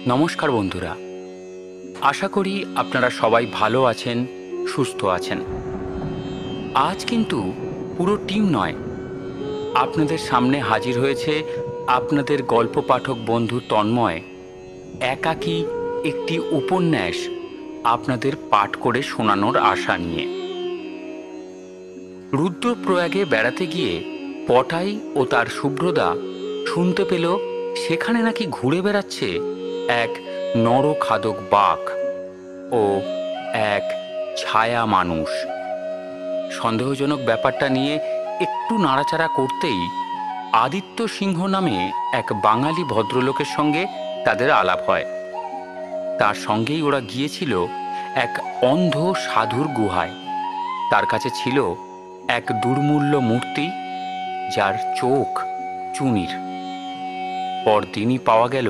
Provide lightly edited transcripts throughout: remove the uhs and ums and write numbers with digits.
নমস্কার বন্ধুরা, আশা করি আপনারা সবাই ভালো আছেন, সুস্থ আছেন। আজ কিন্তু পুরো টিম নয়, আপনাদের সামনে হাজির হয়েছে আপনাদের গল্প পাঠক বন্ধু তন্ময়। একাকী একটি উপন্যাস আপনাদের পাঠ করে শোনানোর আশা নিয়ে। রুদ্রপ্রয়াগে বেড়াতে গিয়ে পটাই ও তার শুভ্রদা শুনতে পেল সেখানে নাকি ঘুরে বেড়াচ্ছে এক নরখাদক বাঘ ও এক ছায়া মানুষ। সন্দেহজনক ব্যাপারটা নিয়ে একটু নাড়াচাড়া করতেই আদিত্য সিংহ নামে এক বাঙালি ভদ্রলোকের সঙ্গে তাদের আলাপ হয়। তার সঙ্গেই ওরা গিয়েছিল এক অন্ধ সাধুর গুহায়। তার কাছে ছিল এক দুর্মূল্য মূর্তি, যার চোখ চুনির। পরদিনই পাওয়া গেল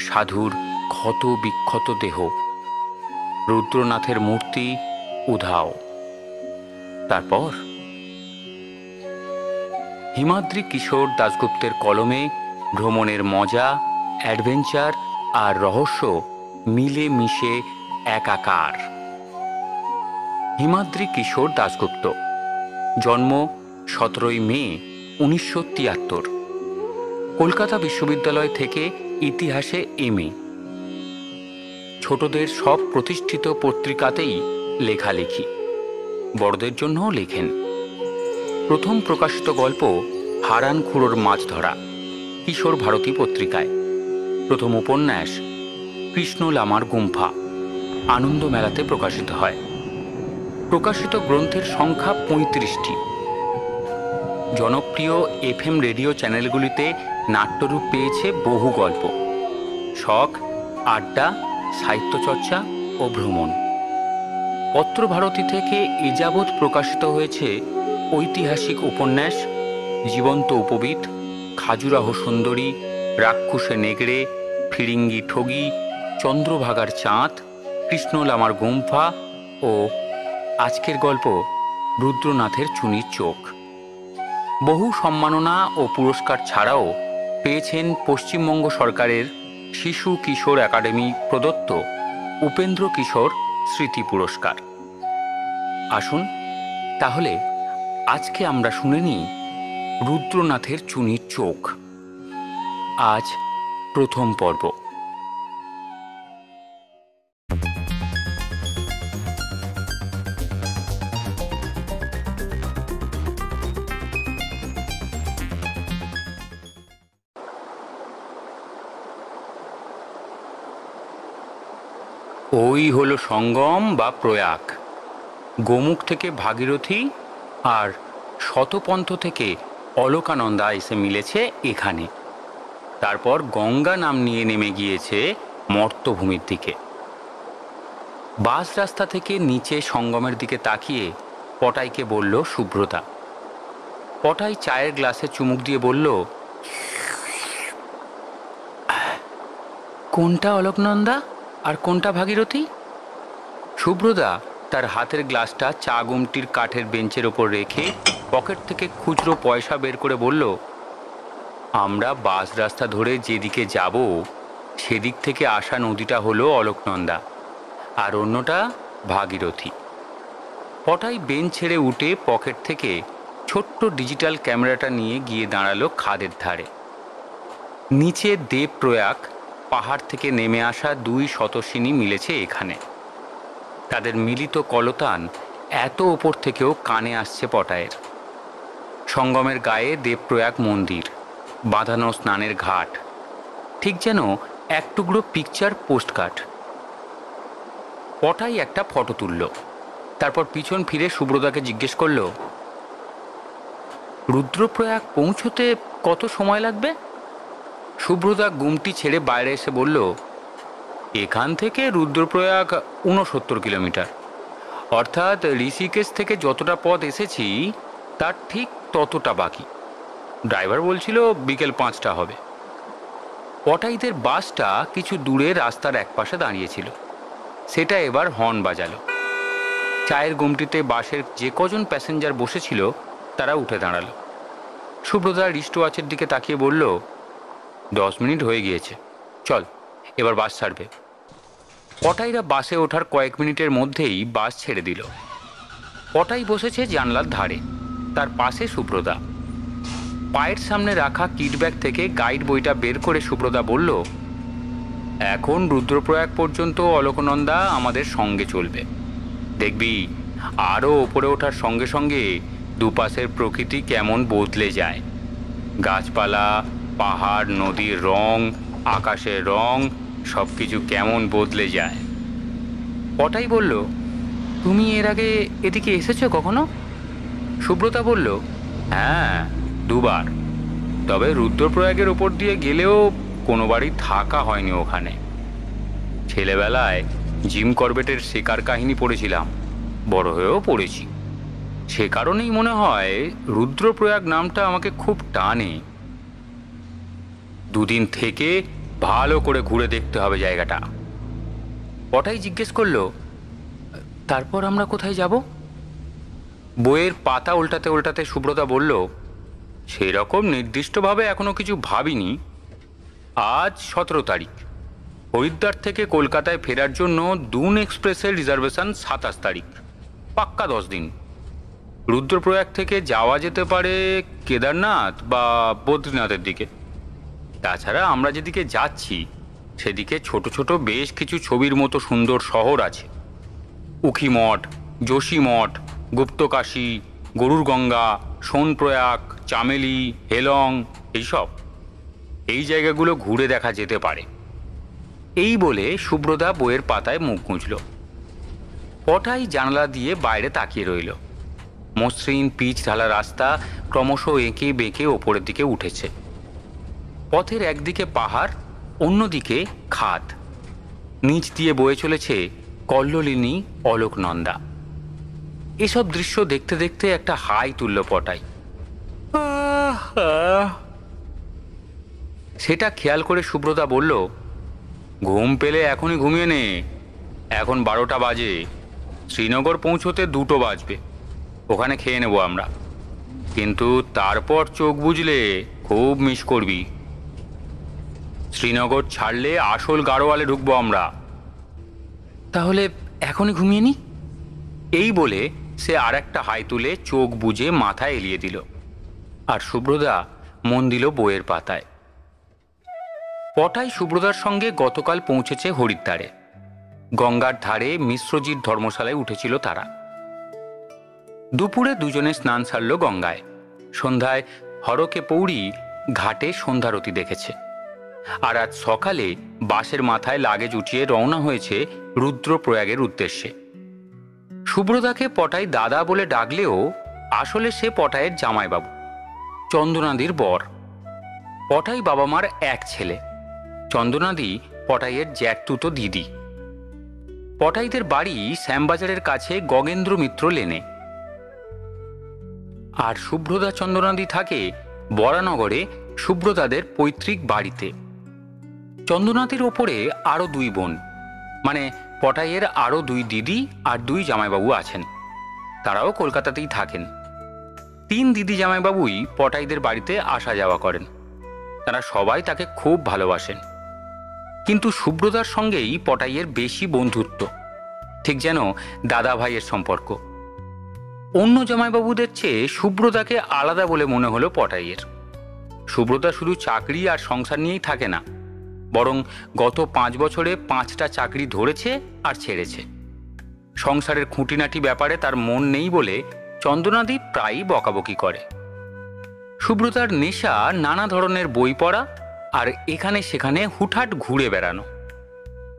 সাধুর ক্ষত বিক্ষত দেহ। রুদ্রনাথের মূর্তি উধাও। তারপর হিমাদ্রি কিশোর দাশগুপ্তের কলমে ভ্রমণের মজা, অ্যাডভেঞ্চার আর রহস্য মিলে মিশে একাকার। হিমাদ্রি কিশোর দাশগুপ্ত, জন্ম 17 মে 1973, কলকাতা বিশ্ববিদ্যালয় থেকে ইতিহাসে এমএ। ছোটদের সব প্রতিষ্ঠিত পত্রিকাতেই লেখালেখি, বড়দের জন্যও লেখেন। প্রথম প্রকাশিত গল্প হারান খুড়োর মাছ ধরা, কিশোর ভারতী পত্রিকায়। প্রথম উপন্যাস কৃষ্ণ লামার গুম্ফা, আনন্দ মেলাতে প্রকাশিত হয়। প্রকাশিত গ্রন্থের সংখ্যা 35টি। জনপ্রিয় এফএম রেডিও চ্যানেলগুলিতে নাট্যরূপ পেয়েছে বহু গল্প। শখ, আড্ডা, সাহিত্যচর্চা ও ভ্রমণ। পত্রভারতী থেকে এ যাবৎ প্রকাশিত হয়েছে ঐতিহাসিক উপন্যাস জীবন্ত উপবীত, খাজুরাহ সুন্দরী, রাক্ষসে নেগড়ে, ফিরিঙ্গি ঠগি, চন্দ্রভাগার চাঁদ, কৃষ্ণ লামার গুম্ফা ও আজকের গল্প রুদ্রনাথের চুনির চোখ। বহু সম্মাননা ও পুরস্কার ছাড়াও পেয়েছেন পশ্চিমবঙ্গ সরকারের শিশু কিশোর একাডেমি প্রদত্ত উপেন্দ্র কিশোর স্মৃতি পুরস্কার। আসুন তাহলে আজকে আমরা শুনে নিই রুদ্রনাথের চুনির চোখ। আজ প্রথম পর্ব। ওই হলো সঙ্গম বা প্রয়াগ। গোমুখ থেকে ভাগীরথী আর শতপন্থ থেকে অলকানন্দা এসে মিলেছে এখানে। তারপর গঙ্গা নাম নিয়ে নেমে গিয়েছে মর্তভূমির দিকে। বাস রাস্তা থেকে নিচে সঙ্গমের দিকে তাকিয়ে পটাইকে বলল শুভ্রতা। পটাই চায়ের গ্লাসে চুমুক দিয়ে বলল, কোনটা অলকনন্দা আর কোনটা ভাগীরথী? শুভ্রদা তার হাতের গ্লাসটা চা গুমটির কাঠের বেঞ্চের ওপর রেখে পকেট থেকে খুচরো পয়সা বের করে বলল, আমরা বাস রাস্তা ধরে যেদিকে যাব সেদিক থেকে আসা নদীটা হলো অলকনন্দা আর অন্যটা ভাগীরথী। পটাই বেঞ্চ ছেড়ে উঠে পকেট থেকে ছোট্ট ডিজিটাল ক্যামেরাটা নিয়ে গিয়ে দাঁড়ালো খাদের ধারে। নিচে দেবপ্রয়াগ পাহাড় থেকে নেমে আসা 2 শতসিনী মিলেছে এখানে। তাদের মিলিত কলতান এত ওপর থেকেও কানে আসছে পটায়ের। সঙ্গমের গায়ে দেবপ্রয়াগ মন্দির, বাঁধানো স্নানের ঘাট, ঠিক যেন এক টুকরো পিকচার পোস্টকার্ড। পটাই একটা ফটো তুলল, তারপর পিছন ফিরে শুভ্রদাকে জিজ্ঞেস করল, রুদ্রপ্রয়াগ পৌঁছতে কত সময় লাগবে? শুভ্রদা গুমটি ছেড়ে বাইরে এসে বলল, এখান থেকে রুদ্রপ্রয়াগ 69 কিলোমিটার, অর্থাৎ ঋষিকেশ থেকে যতটা পথ এসেছি তার ঠিক ততটা বাকি। ড্রাইভার বলছিল বিকেল 5টা হবে। পটাইদের বাসটা কিছু দূরে রাস্তার একপাশে দাঁড়িয়েছিল, সেটা এবার হর্ন বাজালো। চায়ের গুমটিতে বাসের যে কজন প্যাসেঞ্জার বসেছিল তারা উঠে দাঁড়ালো। শুভ্রদা রিস্টওয়াচের দিকে তাকিয়ে বলল, 10 মিনিট হয়ে গিয়েছে, চল এবার বাস ছাড়বে। পটাইরা বাসে ওঠার কয়েক মিনিটের মধ্যেই বাস ছেড়ে দিল। পটাই বসেছে জানলার ধারে, তার পাশে সুব্রতা। পায়ের সামনে রাখা কিট ব্যাগ থেকে গাইড বইটা বের করে সুব্রতা বলল, এখন রুদ্রপ্রয়াগ পর্যন্ত অলকনন্দা আমাদের সঙ্গে চলবে। দেখবি আরও ওপরে ওঠার সঙ্গে সঙ্গে দুপাশের প্রকৃতি কেমন বদলে যায়। গাছপালা, পাহাড়, নদীর রং, আকাশের রং সব কিছু কেমন বদলে যায়। পটাই বলল, তুমি এর আগে এদিকে এসেছো কখনো? সুব্রতা বলল, হ্যাঁ, 2বার। তবে রুদ্রপ্রয়াগের ওপর দিয়ে গেলেও কোনোবারই থাকা হয়নি ওখানে। ছেলেবেলায় জিম করবেটের শিকার কাহিনী পড়েছিলাম, বড় হয়েও পড়েছি। সে কারণেই মনে হয় রুদ্রপ্রয়াগ নামটা আমাকে খুব টানে। 2 দিন থেকে ভালো করে ঘুরে দেখতে হবে জায়গাটা। পটাই জিজ্ঞেস করল, তারপর আমরা কোথায় যাব? বইয়ের পাতা উল্টাতে উল্টাতে সুব্রতা বলল, সেরকম নির্দিষ্টভাবে এখনো কিছু ভাবিনি। আজ 17 তারিখ। হরিদ্বার থেকে কলকাতায় ফেরার জন্য দুন এক্সপ্রেসের রিজার্ভেশন 27 তারিখ। পাক্কা 10 দিন। রুদ্রপ্রয়াগ থেকে যাওয়া যেতে পারে কেদারনাথ বা বদ্রীনাথের দিকে। তাছাড়া আমরা যেদিকে যাচ্ছি সেদিকে ছোট ছোট বেশ কিছু ছবির মতো সুন্দর শহর আছে। উখিমঠ, যোশীমঠ, গুপ্তকাশী, গরুরগঙ্গা, সোনপ্রয়াগ, চামেলি, হেলং, এইসব। এই জায়গাগুলো ঘুরে দেখা যেতে পারে। এই বলে সুব্রতা বইয়ের পাতায় মুখ গুঁজল। পটাই জানালা দিয়ে বাইরে তাকিয়ে রইল। মসৃণ পিচ ঢালা রাস্তা ক্রমশ এঁকে বেঁকে ওপরের দিকে উঠেছে। পথের একদিকে পাহাড়, অন্যদিকে খাদ। নিচ দিয়ে বয়ে চলেছে কল্লোলিনী, অলকনন্দা। এসব দৃশ্য দেখতে দেখতে একটা হাই তুলল পটাই। সেটা খেয়াল করে সুব্রতা বলল, ঘুম পেলে এখনই ঘুমিয়ে নে। এখন 12টা বাজে। শ্রীনগর পৌঁছোতে 2টো বাজবে। ওখানে খেয়ে নেব আমরা, কিন্তু তারপর চোখ বুঝলে খুব মিস করবি। শ্রীনগর ছাড়লে আসল গাড়োয়ালে ঢুকবো আমরা। তাহলে এখনই ঘুমিয়ে নি। এই বলে সে আর একটা হাই তুলে চোখ বুজে মাথা এলিয়ে দিল। আর সুব্রতা মন দিল বইয়ের পাতায়। পটাই সুব্রতার সঙ্গে গতকাল পৌঁছেছে হরিদ্বারে। গঙ্গার ধারে মিশ্রজিৎ ধর্মশালায় উঠেছিল তারা। দুপুরে দুজনে স্নান সারল গঙ্গায়। সন্ধ্যায় হরকে পৌড়ি ঘাটে সন্ধ্যারতি দেখেছে। আর আজ সকালে বাসের মাথায় লাগেজ উঠিয়ে রওনা হয়েছে রুদ্রপ্রয়াগের উদ্দেশ্যে। সুব্রতাকে পটাই দাদা বলে ডাকলেও আসলে সে পটাইয়ের জামাইবাবু, চন্দ্রনাদির বর। পটাই বাবা মার এক ছেলে। চন্দ্রনাদি পটাইয়ের জ্যাঠতুতো দিদি। পটাইদের বাড়ি শ্যামবাজারের কাছে গগেন্দ্র মিত্র লেনে। আর সুব্রতা চন্দ্রনাদি থাকে বরানগরে সুব্রতাদের পৈতৃক বাড়িতে। চন্দ্রনাথের ওপরে আরও 2 বোন, মানে পটাইয়ের আরও 2 দিদি আর 2 জামাইবাবু আছেন। তারাও কলকাতাতেই থাকেন। 3 দিদি জামাইবাবুই পটাইদের বাড়িতে আসা যাওয়া করেন। তারা সবাই তাকে খুব ভালোবাসেন। কিন্তু সুব্রতার সঙ্গেই পটাইয়ের বেশি বন্ধুত্ব, ঠিক যেন দাদা ভাইয়ের সম্পর্ক। অন্য জামাইবাবুদের চেয়ে সুব্রতাকে আলাদা বলে মনে হলো পটাইয়ের। সুব্রতা শুধু চাকরি আর সংসার নিয়েই থাকে না, বরং গত 5 বছরে 5টা চাকরি ধরেছে আর ছেড়েছে। সংসারের খুঁটিনাটি ব্যাপারে তার মন নেই বলে চন্দ্রনাদি প্রায়ই বকাবকি করে। সুব্রতার নেশা নানা ধরনের বই পড়া আর এখানে সেখানে হুটহাট ঘুরে বেড়ানো।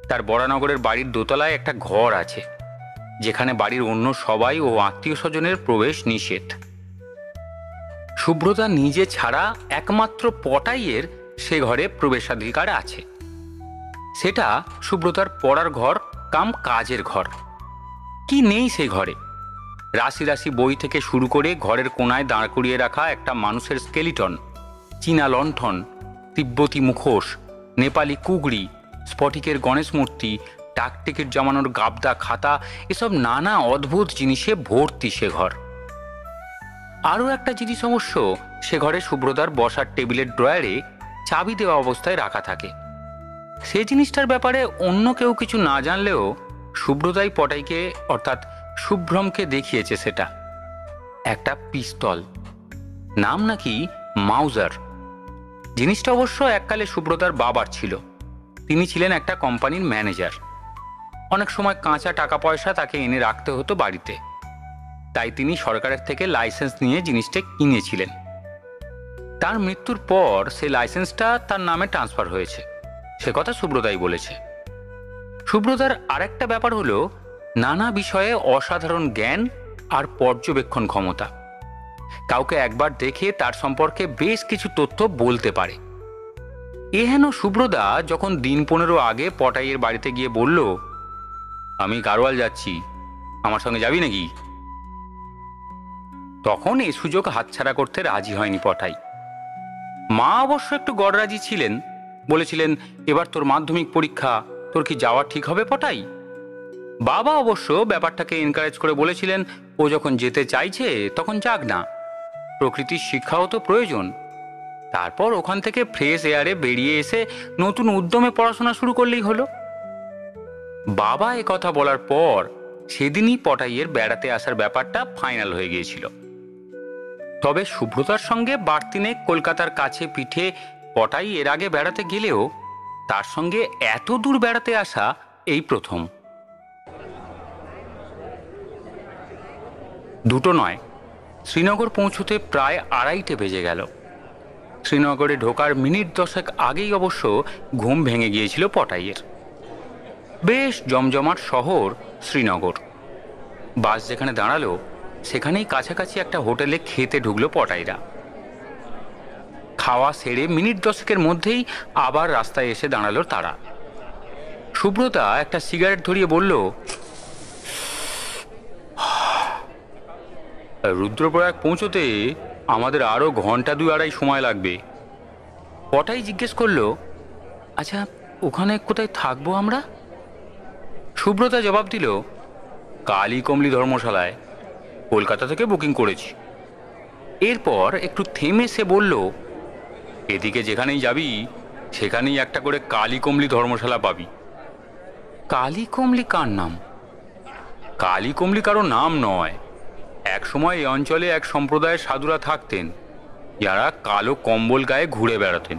তার বরানগরের বাড়ির দোতলায় একটা ঘর আছে, যেখানে বাড়ির অন্য সবাই ও আত্মীয় স্বজনের প্রবেশ নিষেধ। সুব্রতা নিজে ছাড়া একমাত্র পটাইয়ের সে ঘরে প্রবেশাধিকার আছে। সেটা সুব্রতার পড়ার ঘর কাম কাজের ঘর। কি নেই সেই ঘরে? রাশি রাশি বই থেকে শুরু করে ঘরের কোনায় দাঁড় করিয়ে রাখা একটা মানুষের স্কেলিটন, চীনা লণ্ঠন, তিব্বতী মুখোশ, নেপালি কুগড়ি, স্ফটিকের গণেশ মূর্তি, ডাকটিকিট জমানোর গাবদা খাতা, এসব নানা অদ্ভুত জিনিসে ভর্তি সে ঘর। আরও একটা জিনিস অবশ্য সে ঘরে সুব্রতার বসার টেবিলের ড্রয়ারে চাবি দেওয়া অবস্থায় রাখা থাকে। সে জিনিসটার ব্যাপারে অন্য কেউ কিছু না জানলেও সুব্রতাই পটাইকে অর্থাৎ শুভ্রমকে দেখিয়েছে সেটা। একটা পিস্তল, নাম নাকি মাউজার। জিনিসটা অবশ্য এককালে সুব্রতার বাবার ছিল। তিনি ছিলেন একটা কোম্পানির ম্যানেজার। অনেক সময় কাঁচা টাকা পয়সা তাকে এনে রাখতে হতো বাড়িতে, তাই তিনি সরকারের থেকে লাইসেন্স নিয়ে জিনিসটা কিনেছিলেন। তার মৃত্যুর পর সেই লাইসেন্সটা তার নামে ট্রান্সফার হয়েছে, সে কথা সুব্রতাই বলেছে। সুব্রতার আরেকটা ব্যাপার হলো নানা বিষয়ে অসাধারণ জ্ঞান আর পর্যবেক্ষণ ক্ষমতা। কাউকে একবার দেখে তার সম্পর্কে বেশ কিছু তথ্য বলতে পারে। এহেন সুব্রতা যখন দিন 15 আগে পটাইয়ের বাড়িতে গিয়ে বলল, আমি গাড়োয়াল যাচ্ছি, আমার সঙ্গে যাবি নাকি, তখন এই সুযোগ হাতছাড়া করতে রাজি হয়নি পটাই। মা অবশ্য একটু গড়রাজি ছিলেন, বলেছিলেন, এবার তোর মাধ্যমিক পরীক্ষা, তোর কি যাওয়া ঠিক হবে পটাই? বাবা অবশ্য ব্যাপারটাকে এনকারেজ করে বলেছিলেন, ও যখন যেতে চাইছে তখন যাক না, প্রকৃতির শিক্ষাও তো প্রয়োজন। তারপর ওখান থেকে ফ্রেশ এয়ারে বেরিয়ে এসে নতুন উদ্যমে পড়াশোনা শুরু করলেই হলো। বাবা এ কথা বলার পর সেদিনই পটাইয়ের বেড়াতে আসার ব্যাপারটা ফাইনাল হয়ে গিয়েছিল। তবে সুব্রতার সঙ্গে বাড়তিনে কলকাতার কাছে পিঠে পটাই এর আগে বেড়াতে গেলেও তার সঙ্গে এত দূর বেড়াতে আসা এই প্রথম। দুটো নয়, শ্রীনগর পৌঁছতে প্রায় 2:30 বেজে গেল। শ্রীনগরে ঢোকার মিনিট 10 আগেই অবশ্য ঘুম ভেঙে গিয়েছিল পটাইয়ের। বেশ জমজমাট শহর শ্রীনগর। বাস যেখানে দাঁড়ালো সেখানেই কাছাকাছি একটা হোটেলে খেতে ঢুকলো পটাইরা। খাওয়া সেরে মিনিট 10 মধ্যেই আবার রাস্তায় এসে দাঁড়ালো তারা। সুব্রতা একটা সিগারেট ধরিয়ে বলল, রুদ্রপ্রয়াগ পৌঁছতে আমাদের আরো ঘন্টা 2-2.5 সময় লাগবে। পটাই জিজ্ঞেস করলো, আচ্ছা ওখানে কোথায় থাকবো আমরা? সুব্রতা জবাব দিল, কালী কমলি ধর্মশালায়, কলকাতা থেকে বুকিং করেছি। এরপর একটু থেমে সে বলল, এদিকে যেখানেই যাবি সেখানেই একটা করে কালী কমলি ধর্মশালা পাবি। কালী কমলি কার নাম? কালী কমলি কারো নাম নয়, এক সময় এই অঞ্চলে এক সম্প্রদায়ের সাধুরা থাকতেন যারা কালো কম্বল গায়ে ঘুরে বেড়াতেন।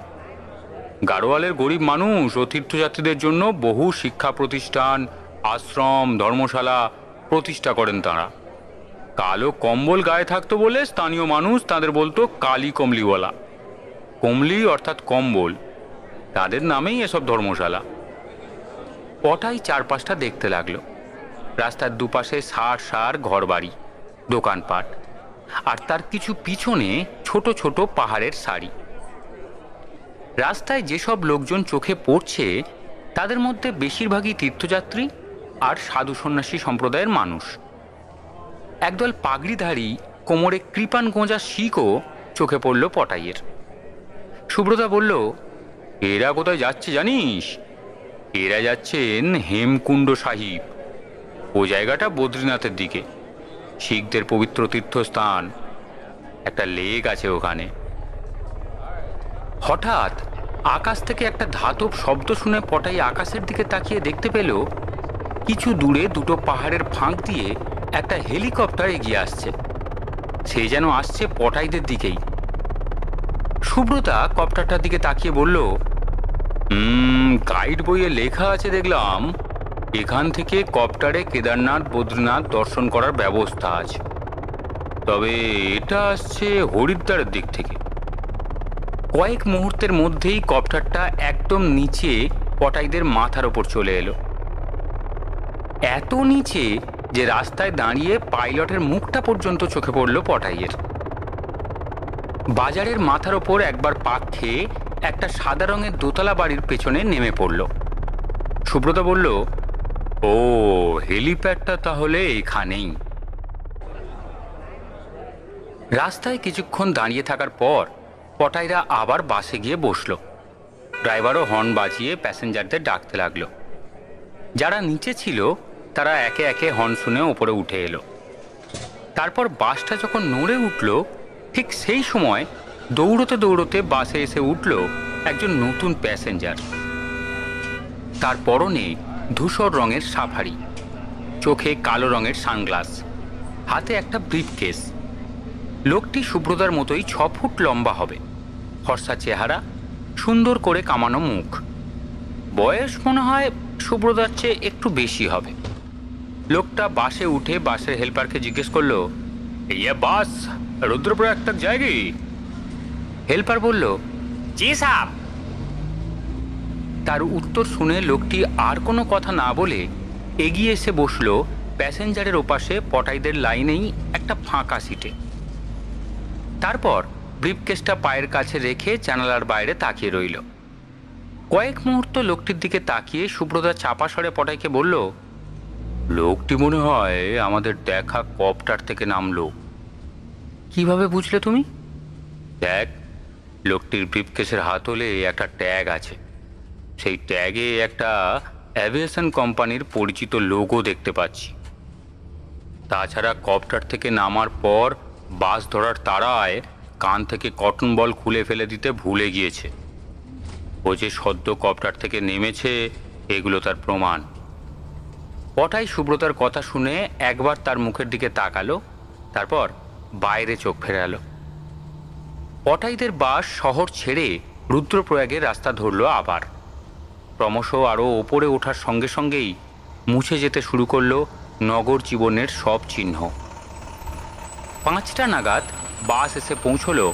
গাড়োয়ালের গরিব মানুষ ও তীর্থযাত্রীদের জন্য বহু শিক্ষা প্রতিষ্ঠান, আশ্রম, ধর্মশালা প্রতিষ্ঠা করেন তাঁরা। কালো কম্বল গায়ে থাকতো বলে স্থানীয় মানুষ তাদের বলতো কালী কমলিওয়ালা। কমলি অর্থাৎ কম্বল, তাদের নামেই এসব ধর্মশালা। পটাই চারপাশটা দেখতে লাগলো। রাস্তার দুপাশে সার সার ঘরবাড়ি, দোকানপাট, আর তার কিছু পিছনে ছোট ছোট পাহাড়ের সারি। রাস্তায় যেসব লোকজন চোখে পড়ছে তাদের মধ্যে বেশিরভাগই তীর্থযাত্রী আর সাধু সন্ন্যাসী সম্প্রদায়ের মানুষ। একদল পাগড়িধারী, কোমরে কৃপান গোঁজা শিখও চোখে পড়ল পটাইয়ের। সুব্রতা বলল, এরা কোথায় যাচ্ছে জানিস? এরা যাচ্ছেন হেমকুণ্ড সাহিব। ও জায়গাটা বদ্রীনাথের দিকে, শিখদের পবিত্র তীর্থস্থান। একটা লেক আছে ওখানে। হঠাৎ আকাশ থেকে একটা ধাতব শব্দ শুনে পটাই আকাশের দিকে তাকিয়ে দেখতে পেল কিছু দূরে দুটো পাহাড়ের ফাঁক দিয়ে একটা হেলিকপ্টার এগিয়ে আসছে। সে যেন আসছে পটাইদের দিকেই। সুব্রতা কপ্টারটার দিকে তাকিয়ে বলল, গাইড বইয়ে লেখা আছে দেখলাম এখান থেকে কপ্টারে কেদারনাথ বদ্রীনাথ দর্শন করার ব্যবস্থা আছে, তবে এটা আসছে হরিদ্বারের দিক থেকে। কয়েক মুহূর্তের মধ্যেই কপ্টারটা একদম নিচে পটাইদের মাথার ওপর চলে এলো। এত নিচে যে রাস্তায় দাঁড়িয়ে পাইলটের মুখটা পর্যন্ত চোখে পড়ল পটাইয়ের। বাজারের মাথার ওপর একবার পাক খেয়ে একটা সাদা রঙের দোতলা বাড়ির পেছনে নেমে পড়ল। সুব্রতা বলল, ও হেলিপ্যাডটা তাহলে এখানেই। রাস্তায় কিছুক্ষণ দাঁড়িয়ে থাকার পর পটাইরা আবার বাসে গিয়ে বসল। ড্রাইভারও হর্ন বাজিয়ে প্যাসেঞ্জারদের ডাকতে লাগলো। যারা নিচে ছিল তারা একে একে হর্ন শুনে ওপরে উঠে এলো। তারপর বাসটা যখন নড়ে উঠল ঠিক সেই সময় দৌড়তে দৌড়তে বাসে এসে উঠল একজন নতুন প্যাসেঞ্জার। তার পরনে ধূসর রঙের সাফারি, চোখে কালো রঙের সানগ্লাস, হাতে একটা ব্রিফকেস। লোকটি সুব্রতার মতোই 6 ফুট লম্বা হবে, ফর্সা চেহারা, সুন্দর করে কামানো মুখ। বয়স মনে হয় সুব্রতার চেয়ে একটু বেশি হবে। লোকটা বাসে উঠে বাসের হেল্পারকে জিজ্ঞেস করলো, ये বাস রুদ্রপ্রয়াগ तक जाएगी? হেল্পার বলল, জি সাহেব। তার উত্তর শুনে লোকটি আর কোনো কথা না বলে এগিয়ে এসে বসলো প্যাসেঞ্জারের ওপাশে পটাইদের লাইনেই একটা ফাঁকা সিটে। তারপর ব্রিফকেসটা পায়ের কাছে রেখে জানালার বাইরে তাকিয়ে রইল। কয়েক মুহূর্ত লোকটির দিকে তাকিয়ে সুব্রতা চাপা স্বরে পটাইকে বলল, লোকটি মনে হয় আমাদের দেখা কপ্টার থেকে নামলো। কিভাবে বুঝলে তুমি? দেখ, লোকটির ব্রিফকেসের হাতলে একটা ট্যাগ আছে। সেই ট্যাগে একটা অ্যাভিয়েশন কোম্পানির পরিচিত লোগো দেখতে পাচ্ছি। তাছাড়া কপ্টার থেকে নামার পর বাস ধরার তাড়ায় কান থেকে কটন বল খুলে ফেলে দিতে ভুলে গিয়েছে। ও যে সদ্য কপ্টার থেকে নেমেছে, এগুলো তার প্রমাণ। পটাই সুব্রতার কথা শুনে একবার তার মুখের দিকে তাকালো, তারপর বাইরে চোখ ফেরালো। পটাইদের বাস শহর ছেড়ে রুদ্রপ্রয়াগের রাস্তা ধরল আবার। ক্রমশ আরও ওপরে ওঠার সঙ্গে সঙ্গেই মুছে যেতে শুরু করলো নগর জীবনের সব চিহ্ন। 5টা নাগাদ বাস এসে পৌঁছলো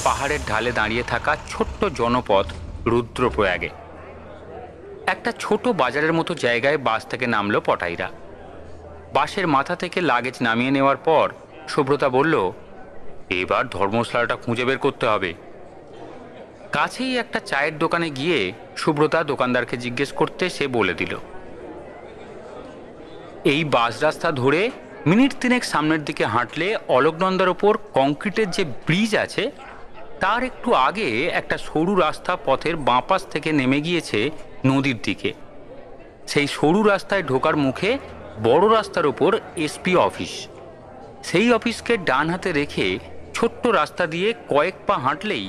পাহাড়ের ঢালে দাঁড়িয়ে থাকা ছোট্ট জনপদ রুদ্রপ্রয়াগে। একটা ছোট বাজারের মতো জায়গায় বাস থেকে নামলো পটাইরা। বাসের মাথা থেকে লাগেজ নামিয়ে নেওয়ার পর সুব্রতা বলল, এবার ধর্মশালাটা খুঁজে বের করতে হবে। কাছেই একটা চায়ের দোকানে গিয়ে সুব্রতা দোকানদারকে জিজ্ঞেস করতে সে বলে দিল, এই বাস রাস্তা ধরে মিনিট 3 সামনের দিকে হাঁটলে অলোকনন্দার ওপর কংক্রিটের যে ব্রিজ আছে তার একটু আগে একটা সরু রাস্তা পথের বাঁ পাশ থেকে নেমে গিয়েছে নদীর দিকে। সেই সরু রাস্তায় ঢোকার মুখে বড় রাস্তার ওপর এসপি অফিস। সেই অফিসকে ডান হাতে রেখে ছোট্ট রাস্তা দিয়ে কয়েক পা হাঁটলেই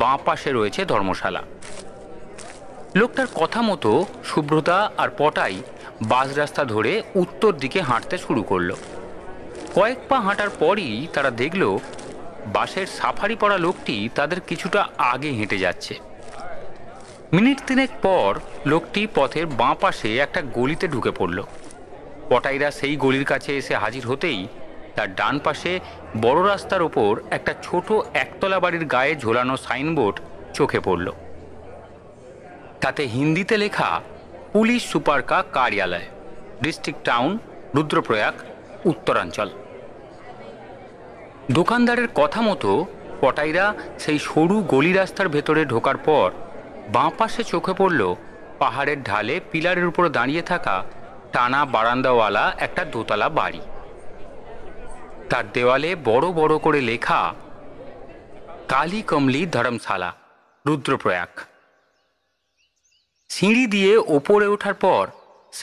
বাঁ পাশে রয়েছে ধর্মশালা। লোকটার কথা মতো সুব্রতা আর পটাই বাস রাস্তা ধরে উত্তর দিকে হাঁটতে শুরু করলো। কয়েক পা হাঁটার পরই তারা দেখল বাসের সাফারি পরা লোকটি তাদের কিছুটা আগে হেঁটে যাচ্ছে। মিনিট 3 পর লোকটি পথের বাঁ পাশে একটা গলিতে ঢুকে পড়ল। পটাইরা সেই গলির কাছে এসে হাজির হতেই তার ডান পাশে বড় রাস্তার ওপর একটা ছোট একতলা বাড়ির গায়ে ঝোলানো সাইনবোর্ড চোখে পড়ল। তাতে হিন্দিতে লেখা, পুলিশ সুপার কা কার্যালয়, ডিস্ট্রিক্ট টাউন রুদ্রপ্রয়াগ, উত্তরাঞ্চল। দোকানদারের কথা মতো পটাইরা সেই সরু গলি রাস্তার ভেতরে ঢোকার পর বাঁ পাশে চোখে পড়ল পাহাড়ের ঢালে পিলারের উপর দাঁড়িয়ে থাকা টানা বারান্দাওয়ালা একটা দোতলা বাড়ি। তার দেওয়ালে বড় বড় করে লেখা, কালী কমলি ধর্মশালা, রুদ্রপ্রয়াগ। সিঁড়ি দিয়ে ওপরে ওঠার পর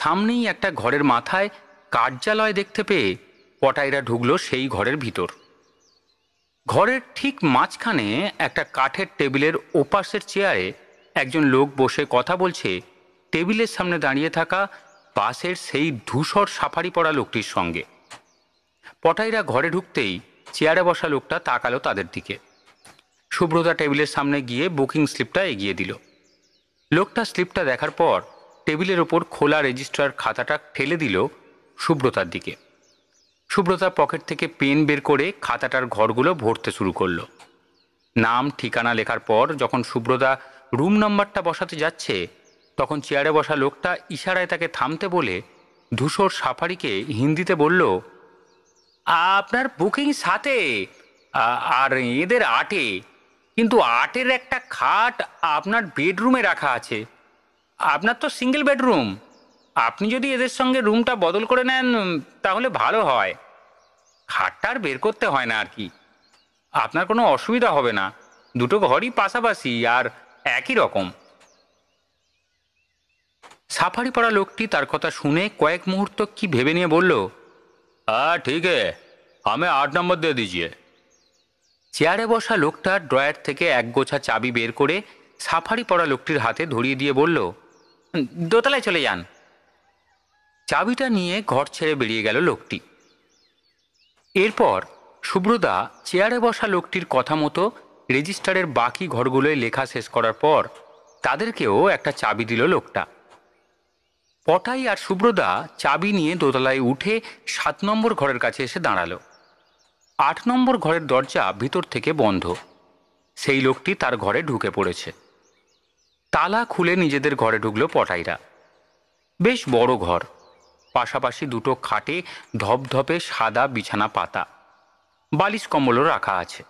সামনেই একটা ঘরের মাথায় কার্যালয় দেখতে পেয়ে পটাইরা ঢুকলো সেই ঘরের ভিতর। ঘরের ঠিক মাঝখানে একটা কাঠের টেবিলের ওপাশের চেয়ারে একজন লোক বসে কথা বলছে টেবিলের সামনে দাঁড়িয়ে থাকা বাসের সেই ধূসর সাফারি পরা লোকটির সঙ্গে। পটাইরা ঘরে ঢুকতেই চেয়ারে বসা লোকটা তাকালো তাদের দিকে। সুব্রতা টেবিলের সামনে গিয়ে বুকিং স্লিপটা এগিয়ে দিল। লোকটা স্লিপটা দেখার পর টেবিলের ওপর খোলা রেজিস্ট্রার খাতাটা ঠেলে দিল সুব্রতার দিকে। সুব্রতা পকেট থেকে পেন বের করে খাতাটার ঘরগুলো ভরতে শুরু করলো। নাম ঠিকানা লেখার পর যখন সুব্রতা রুম নাম্বারটা বসাতে যাচ্ছে তখন চেয়ারে বসা লোকটা ইশারায় তাকে থামতে বলে ধূসর সাফারিকে হিন্দিতে বলল, আপনার বুকিং 7-এ আর এদের 8-এ, কিন্তু 8-এর একটা খাট আপনার বেডরুমে রাখা আছে। আপনার তো সিঙ্গেল বেডরুম, আপনি যদি এদের সঙ্গে রুমটা বদল করে নেন তাহলে ভালো হয়। খাটটা আর বের করতে হয় না আর কি। আপনার কোনো অসুবিধা হবে না, দুটো ঘরই পাশাপাশি আর একই রকম। সাফারি পরা লোকটি তার কথা শুনে কয়েক মুহূর্ত কি ভেবে নিয়ে বলল, ঠিক है, हमें 8 नंबर दे दीजिए। চেয়ারে বসা লোকটা ড্রয়ার থেকে এক গোছা চাবি বের করে সাফারি পরা লোকটির হাতে ধরিয়ে দিয়ে বলল, দোতলায় চলে যান। চাবিটা নিয়ে ঘর ছেড়ে বেরিয়ে গেল লোকটি। এরপর সুব্রদা চেয়ারে বসা লোকটির কথা মতো রেজিস্টারের বাকি ঘরগুলোয় লেখা শেষ করার পর তাদেরকেও একটা চাবি দিল লোকটা। পটাই আর সুব্রদা চাবি নিয়ে দোতলায় উঠে 7 নম্বর ঘরের কাছে এসে দাঁড়ালো। 8 নম্বর ঘরের দরজা ভিতর থেকে বন্ধ। সেই লোকটি তার ঘরে ঢুকে পড়েছে। তালা খুলে নিজেদের ঘরে ঢুকলো পটাইরা। বেশ বড় ঘর, পাশাপাশি দুটো খাটে ধপধপে সাদা বিছানা পাতা, বালিশ কম্বলও রাখা আছে।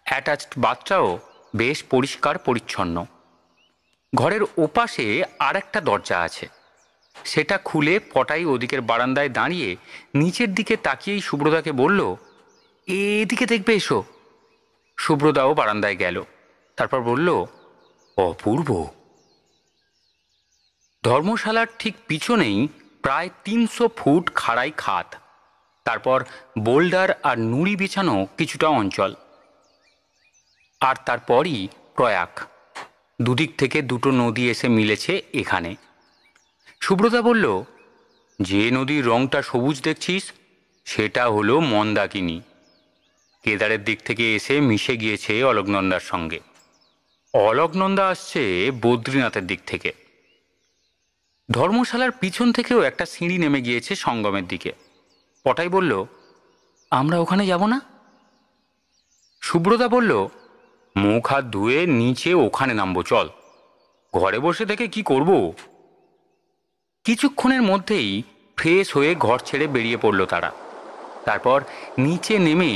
অ্যাটাচড বাথটাও বেশ পরিষ্কার পরিচ্ছন্ন। ঘরের ওপাশে আর একটা দরজা আছে, সেটা খুলে পটাই ওদিকের বারান্দায় দাঁড়িয়ে নিচের দিকে তাকিয়েই সুব্রতাকে বলল, এদিকে দেখবে এসো। সুব্রতাও বারান্দায় গেল, তারপর বলল, অপূর্ব। ধর্মশালার ঠিক পিছনেই প্রায় 300 ফুট খাড়াই খাত, তারপর বোল্ডার আর নুড়ি বিছানো কিছুটা অঞ্চল, আর তারপরই প্রয়াগ। দুদিক থেকে দুটো নদী এসে মিলেছে এখানে। সুব্রতা বলল, যে নদীর রংটা সবুজ দেখছিস সেটা হলো মন্দাকিনী। কেদারের দিক থেকে এসে মিশে গিয়েছে অলকনন্দার সঙ্গে। অলকনন্দা আসছে বদ্রীনাথের দিক থেকে। ধর্মশালার পিছন থেকেও একটা সিঁড়ি নেমে গিয়েছে সঙ্গমের দিকে। পটাই বলল, আমরা ওখানে যাব না? সুব্রতা বলল, মুখ হাত ধুয়ে নিচে ওখানে নামবো, চল। ঘরে বসে থেকে কি করব? কিছুক্ষণের মধ্যেই ফ্রেশ হয়ে ঘর ছেড়ে বেরিয়ে পড়ল তারা। তারপর নিচে নেমে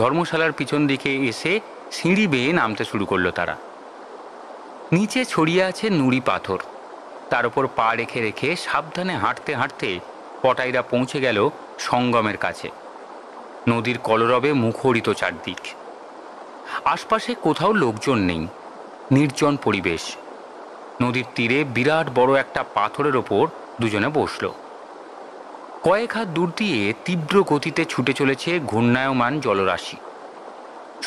ধর্মশালার পিছন দিকে এসে সিঁড়ি বেয়ে নামতে শুরু করলো তারা। নিচে ছড়িয়ে আছে নুড়ি পাথর, তার উপর পা রেখে রেখে সাবধানে হাঁটতে হাঁটতে পটাইরা পৌঁছে গেল সঙ্গমের কাছে। নদীর কলরবে মুখরিত চারদিক। আশপাশে কোথাও লোকজন নেই, নির্জন পরিবেশ। নদীর তীরে বিরাট বড় একটা পাথরের ওপর দুজনে বসল। কয়েক হাত দূর দিয়ে তীব্র গতিতে ছুটে চলেছে ঘূর্ণায়মান জলরাশি।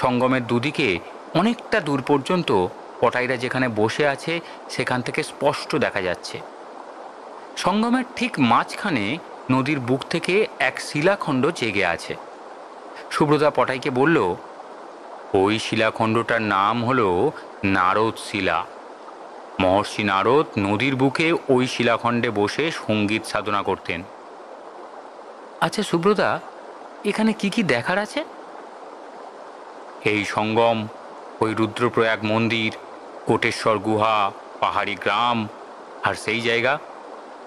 সঙ্গমের দুদিকে অনেকটা দূর পর্যন্ত পটাইরা যেখানে বসে আছে সেখান থেকে স্পষ্ট দেখা যাচ্ছে। সঙ্গমের ঠিক মাঝখানে নদীর বুক থেকে এক শিলাখণ্ড জেগে আছে। সুব্রতা পটাইকে বলল, ওই শিলাখণ্ডটার নাম হলো নারদ শিলা। মহর্ষি নারদ নদীর বুকে ওই শিলাখণ্ডে বসে সঙ্গীত সাধনা করতেন। আচ্ছা সুব্রতা, এখানে কি কি দেখার আছে? এই সঙ্গম, ওই রুদ্রপ্রয়াগ মন্দির, কোটেশ্বর গুহা, পাহাড়ি গ্রাম, আর সেই জায়গা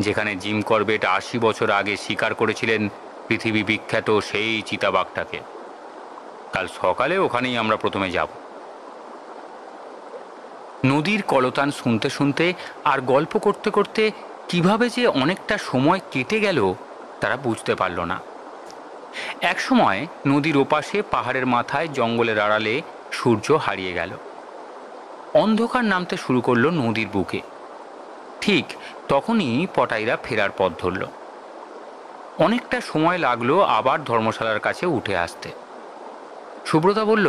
যেখানে জিম করবেট 80 বছর আগে শিকার করেছিলেন পৃথিবী বিখ্যাত সেই চিতাবাঘটাকে। কাল সকালে ওখানেই আমরা প্রথমে যাব। নদীর কলতান শুনতে শুনতে আর গল্প করতে করতে কিভাবে যে অনেকটা সময় কেটে গেল তারা বুঝতে পারল না। একসময় নদীর ওপাশে পাহাড়ের মাথায় জঙ্গলের আড়ালে সূর্য হারিয়ে গেল। অন্ধকার নামতে শুরু করলো নদীর বুকে। ঠিক তখনই পটাইরা ফেরার পথ ধরল। অনেকটা সময় লাগলো আবার ধর্মশালার কাছে উঠে আসতে। সুব্রতা বলল,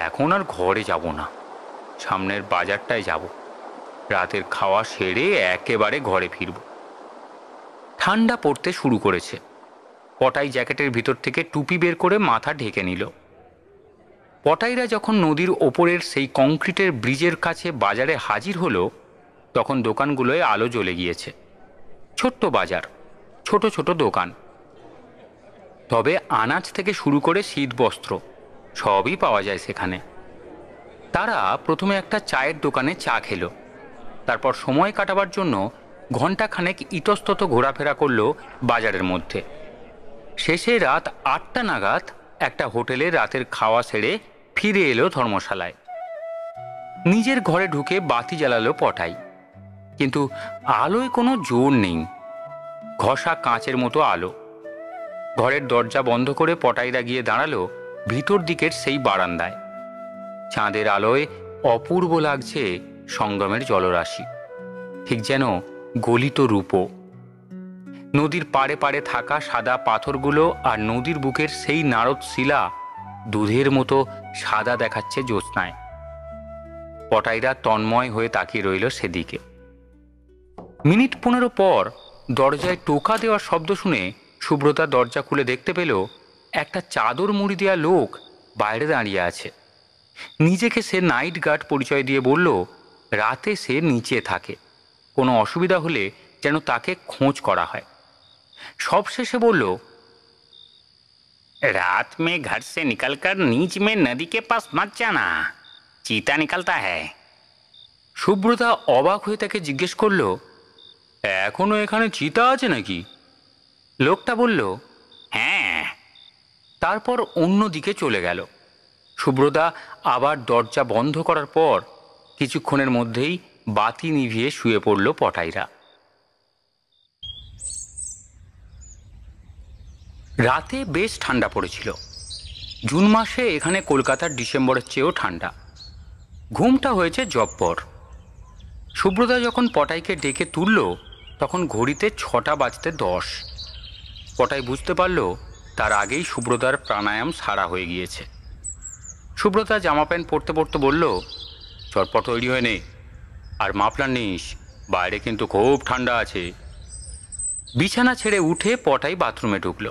এখন আর ঘরে যাব না, সামনের বাজারটায় যাব। রাতের খাওয়া সেরে একেবারে ঘরে ফিরব। ঠান্ডা পড়তে শুরু করেছে। পটাই জ্যাকেটের ভিতর থেকে টুপি বের করে মাথা ঢেকে নিল। পটাইরা যখন নদীর ওপরের সেই কংক্রিটের ব্রিজের কাছে বাজারে হাজির হলো তখন দোকানগুলোয় আলো জ্বলে গিয়েছে। ছোট্ট বাজার, ছোট ছোট দোকান, তবে আনাজ থেকে শুরু করে শীতবস্ত্র সবই পাওয়া যায় সেখানে। তারা প্রথমে একটা চায়ের দোকানে চা খেলো, তারপর সময় কাটাবার জন্য ঘণ্টাখানেক ইতস্তত ঘোরাফেরা করলো বাজারের মধ্যে। শেষে রাত 8টা নাগাদ একটা হোটেলে রাতের খাওয়া সেরে ফিরে এলো ধর্মশালায়। নিজের ঘরে ঢুকে বাতি জ্বালালো পটাই, কিন্তু আলোয় কোনো জোর নেই, ঘষা কাঁচের মতো আলো। ঘরের দরজা বন্ধ করে পটাইরা গিয়ে দাঁড়ালো ভিতর দিকের সেই বারান্দায়। চাঁদের আলোয় অপূর্ব লাগছে সঙ্গমের জলরাশি, ঠিক যেন গলিত রূপো। নদীর পাড়ে পাড়ে থাকা সাদা পাথরগুলো আর নদীর বুকের সেই নারদ শিলা দুধের মতো সাদা দেখাচ্ছে জ্যোৎস্নায়। পটাইরা তন্ময় হয়ে তাকিয়ে রইল সেদিকে। মিনিট 15 পর দরজায় টোকা দেওয়ার শব্দ শুনে সুব্রতা দরজা খুলে দেখতে পেল একটা চাদর মুড়ি দেওয়া লোক বাইরে দাঁড়িয়ে আছে। নিজেকে সে নাইট গার্ড পরিচয় দিয়ে বলল রাতে সে নিচে থাকে, কোনো অসুবিধা হলে যেন তাকে খোঁজ করা হয়। সবশেষে বলল, रात में घर से निकलकर नीच में नदी के पास मत जाना, चीता निकलता है। সুব্রতা অবাক হয়ে তাকে জিজ্ঞেস করল, এখনো এখানে চিতা আছে নাকি? লোকটা বলল, হ্যাঁ। তারপর অন্য দিকে চলে গেল। সুব্রতা আবার দরজা বন্ধ করার পর কিছুক্ষণের মধ্যেই বাতি নিভিয়ে শুয়ে পড়ল পটাইরা। রাতে বেশ ঠান্ডা পড়েছিল। জুন মাসে এখানে কলকাতার ডিসেম্বরের চেয়েও ঠান্ডা। ঘুমটা হয়েছে জব্বর। সুব্রতা যখন পটাইকে ডেকে তুলল তখন ঘড়িতে 6:10। পটাই বুঝতে পারল তার আগেই সুব্রতার প্রাণায়াম সারা হয়ে গিয়েছে। সুব্রতা জামা প্যান্ট পরতে পরতে বলল, চটপট তৈরি হয়ে নে, আর মাফলার নিস, বাইরে কিন্তু খুব ঠান্ডা আছে। বিছানা ছেড়ে উঠে পটাই বাথরুমে ঢুকল।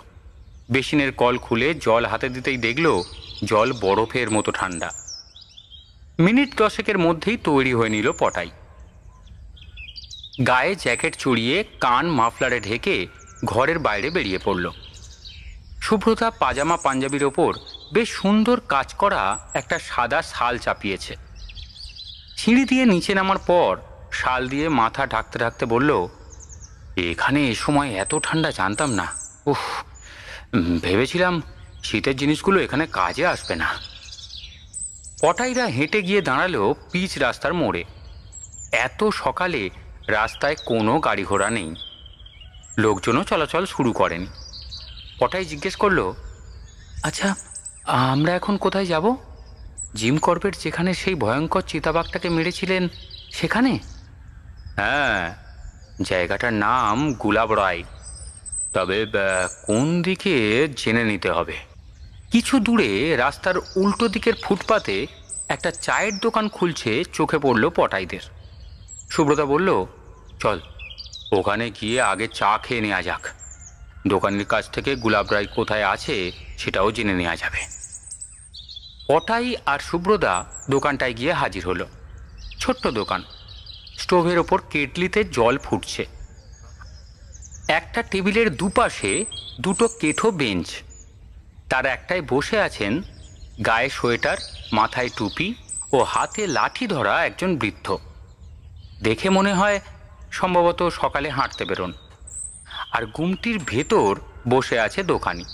বেসিনের কল খুলে জল হাতে দিতেই দেখল জল বরফের মতো ঠান্ডা। মিনিট 10 মধ্যেই তৈরি হয়ে নিল পটাই। গায়ে জ্যাকেট চড়িয়ে কান মাফলারে ঢেকে ঘরের বাইরে বেরিয়ে পড়ল। সুব্রতা পাজামা পাঞ্জাবির ওপর বেশ সুন্দর কাজ করা একটা সাদা শাল চাপিয়েছে। সিঁড়ি দিয়ে নিচে নামার পর শাল দিয়ে মাথা ঢাকতে ঢাকতে বলল, এখানে এ সময় এত ঠান্ডা জানতাম না। উফ, ভেবেছিলাম শীতের জিনিসগুলো এখানে কাজে আসবে না। পটাইরা হেঁটে গিয়ে দাঁড়ালো পিচ রাস্তার মোড়ে। এত সকালে রাস্তায় কোনো গাড়ি ঘোড়া নেই, লোকজনও চলাচল শুরু করেনি। পটাই জিজ্ঞেস করল, আচ্ছা আমরা এখন কোথায় যাব? জিম করবেট যেখানে সেই ভয়ঙ্কর চিতাবাঘটাকে মেরেছিলেন সেখানে? হ্যাঁ, জায়গাটার নাম গুলাব রায়, তবে কোন দিকে জেনে নিতে হবে। কিছু দূরে রাস্তার উল্টো দিকের ফুটপাতে একটা চায়ের দোকান খুলছে চোখে পড়ল পটাইদের। সুব্রতা বলল, চল ওখানে গিয়ে আগে চা খেয়ে নেওয়া যাক, দোকানের কাছ থেকে গুলাব রায় কোথায় আছে সেটাও জেনে নেওয়া যাবে। পটাই আর সুব্রতা দোকানটায় গিয়ে হাজির হলো। ছোট্ট দোকান, স্টোভের ওপর কেটলিতে জল ফুটছে। একটা টেবিলের দুপাশে দুটো কেঠো বেঞ্চ, তার একটায় বসে আছেন গায়ে সোয়েটার, মাথায় টুপি ও হাতে লাঠি ধরা একজন বৃদ্ধ। দেখে মনে হয় সম্ভবত সকালে হাঁটতে বেরোন। আর গুমটির ভেতর বসে আছে দোকানি।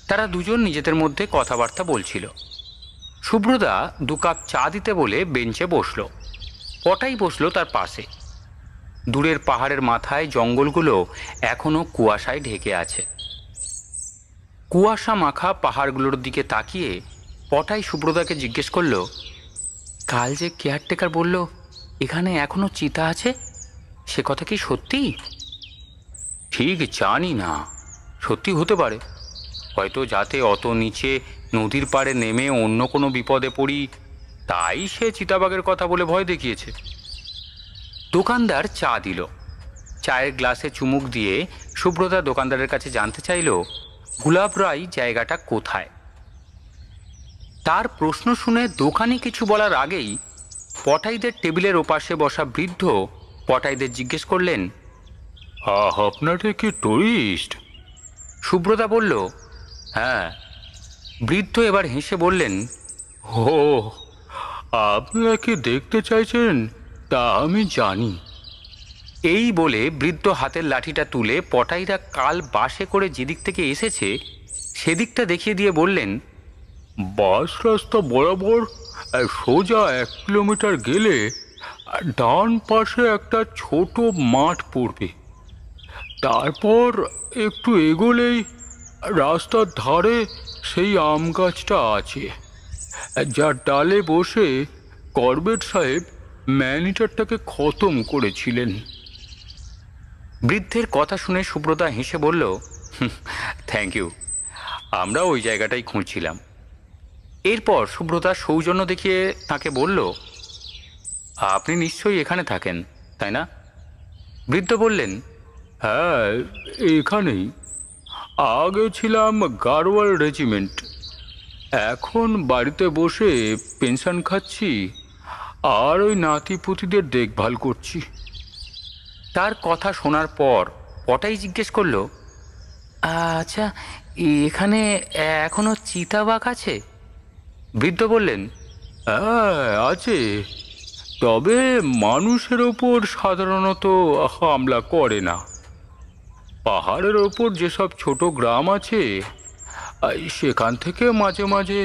তারা দুজন নিজেদের মধ্যে কথাবার্তা বলছিল। সুব্রতা 2 কাপ চা দিতে বলে বেঞ্চে বসল। পটাই বসলো তার পাশে। দূরের পাহাড়ের মাথায় জঙ্গলগুলো এখনো কুয়াশায় ঢেকে আছে। কুয়াশা মাখা পাহাড়গুলোর দিকে তাকিয়ে পটাই সুব্রতাকে জিজ্ঞেস করল, কাল যে কেয়ারটেকার বলল এখানে এখনো চিতা আছে, সে কথা কি সত্যি? ঠিক জানি না, সত্যি হতে পারে। হয়তো যাতে অত নিচে নদীর পাড়ে নেমে অন্য কোনো বিপদে পড়ি তাই সে চিতাবাঘের কথা বলে ভয় দেখিয়েছে। দোকানদার চা দিল। চায়ের গ্লাসে চুমুক দিয়ে সুব্রতা দোকানদারের কাছে জানতে চাইল গুলাব রায় জায়গাটা কোথায়। তার প্রশ্ন শুনে দোকানি কিছু বলার আগেই পটাইদের টেবিলের ওপাশে বসা বৃদ্ধ পটাইদের জিজ্ঞেস করলেন, আপনারা কি টুরিস্ট? সুব্রতা বলল, হ্যাঁ। বৃদ্ধ এবার হেসে বললেন, ও আপনারা কি দেখতে চাইছেন তা আমি জানি। এই বলে বৃদ্ধ হাতের লাঠিটা তুলে পটাইরা কাল বাসে করে যেদিক থেকে এসেছে সেদিকটা দেখিয়ে দিয়ে বললেন, বাস রাস্তা বরাবর সোজা 1 কিলোমিটার গেলে ডান পাশে একটা ছোট মাঠ পড়বে। তারপর একটু এগোলেই রাস্তার ধারে সেই আম গাছটা আছে, যার ডালে বসে করবেট সাহেব ম্যানিটারটাকে খতম করেছিলেন। বৃদ্ধের কথা শুনে সুব্রতা হেসে বলল, থ্যাংক ইউ, আমরা ওই জায়গাটাই খুঁজছিলাম। এরপর সুব্রতা সৌজন্য দেখিয়ে তাকে বলল, আপনি নিশ্চয়ই এখানে থাকেন তাই না? বৃদ্ধ বললেন, হ্যাঁ, এখানেই। আগে ছিলাম গাড়োয়াল রেজিমেন্ট, এখন বাড়িতে বসে পেনশন খাচ্ছি আর ওই নাতিপুতিদের দেখভাল করছি। তার কথা শোনার পর পটাই জিজ্ঞেস করলো, আচ্ছা, এখানে এখনো চিতাবাঘ আছে? বৃদ্ধ বললেন, হ্যাঁ আছে, তবে মানুষের ওপর সাধারণত হামলা করে না। পাহাড়ের ওপর যেসব ছোট গ্রাম আছে সেখান থেকে মাঝে মাঝে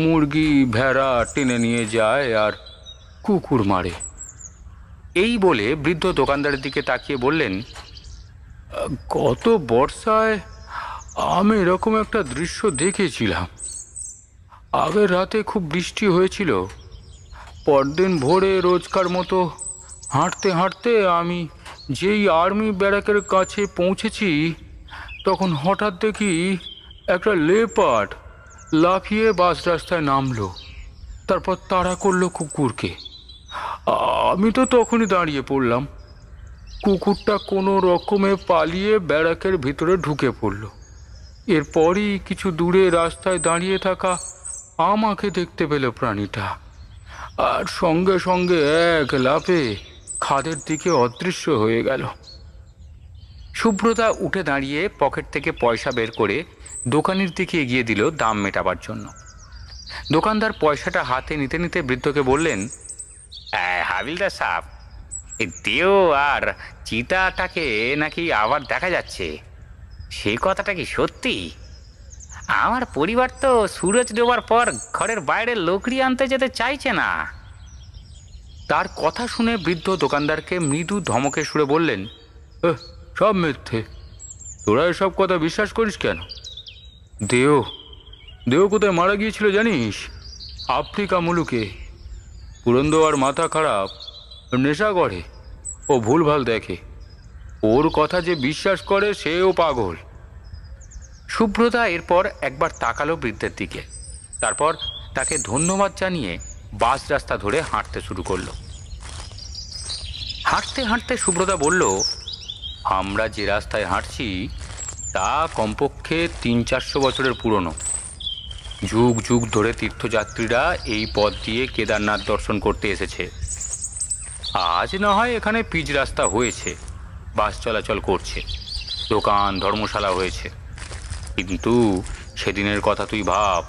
মুরগি ভেড়া টেনে নিয়ে যায় আর কুকুর মারে। এই বলে বৃদ্ধ দোকানদারের দিকে তাকিয়ে বললেন, গত বর্ষায় আমি এরকম একটা দৃশ্য দেখেছিলাম। আগের রাতে খুব বৃষ্টি হয়েছিল, পরদিন ভোরে রোজকার মতো হাঁটতে হাঁটতে আমি যেই আর্মি ব্যারাকের কাছে পৌঁছেছি তখন হঠাৎ দেখি একটা লেপার্ড লাফিয়ে বাস রাস্তায় নামলো, তারপর তাড়া করলো কুকুরকে। আমি তো তখনই দাঁড়িয়ে পড়লাম। কুকুরটা কোনো রকমে পালিয়ে ব্যারাকের ভিতরে ঢুকে পড়ল। এরপরই কিছু দূরে রাস্তায় দাঁড়িয়ে থাকা আমাকে দেখতে পেল প্রাণীটা, আর সঙ্গে সঙ্গে এক লাফে খাদের দিকে অদৃশ্য হয়ে গেল। সুব্রতা উঠে দাঁড়িয়ে পকেট থেকে পয়সা বের করে দোকানের দিকে এগিয়ে দিল দাম মেটাবার জন্য। দোকানদার পয়সাটা হাতে নিতে নিতে বৃদ্ধকে বললেন, হাবিলদার সাহেব, দেও আর চিতাটাকে নাকি আবার দেখা যাচ্ছে, সে কথাটা কি সত্যি? আমার পরিবার তো সুরজ ডোবার পর ঘরের বাইরে লোকড়ি আনতে যেতে চাইছে না। তার কথা শুনে বৃদ্ধ দোকানদারকে মৃদু ধমকে সুরে বললেন, সব মিথ্যে, তোরা এসব কথা বিশ্বাস করিস কেন? দেও দেও কোথায় মারা গিয়েছিল জানিস? আফ্রিকা মুলুকে। পুরন্দর মাথা খারাপ, নেশা করে, ও ভুলভাল দেখে, ওর কথা যে বিশ্বাস করে সেও পাগল। সুব্রতা এরপর একবার তাকালো বৃদ্ধের দিকে, তারপর তাকে ধন্যবাদ জানিয়ে বাস রাস্তা ধরে হাঁটতে শুরু করলো। হাঁটতে হাঁটতে সুব্রতা বলল, আমরা যে রাস্তায় হাঁটছি তা কমপক্ষে 300-400 বছরের পুরনো। যুগ যুগ ধরে তীর্থযাত্রীরা এই পথ দিয়ে কেদারনাথ দর্শন করতে এসেছে। আজ না হয় এখানে পিচ রাস্তা হয়েছে, বাস চলাচল করছে, দোকান ধর্মশালা হয়েছে, কিন্তু সেদিনের কথা তুই ভাব,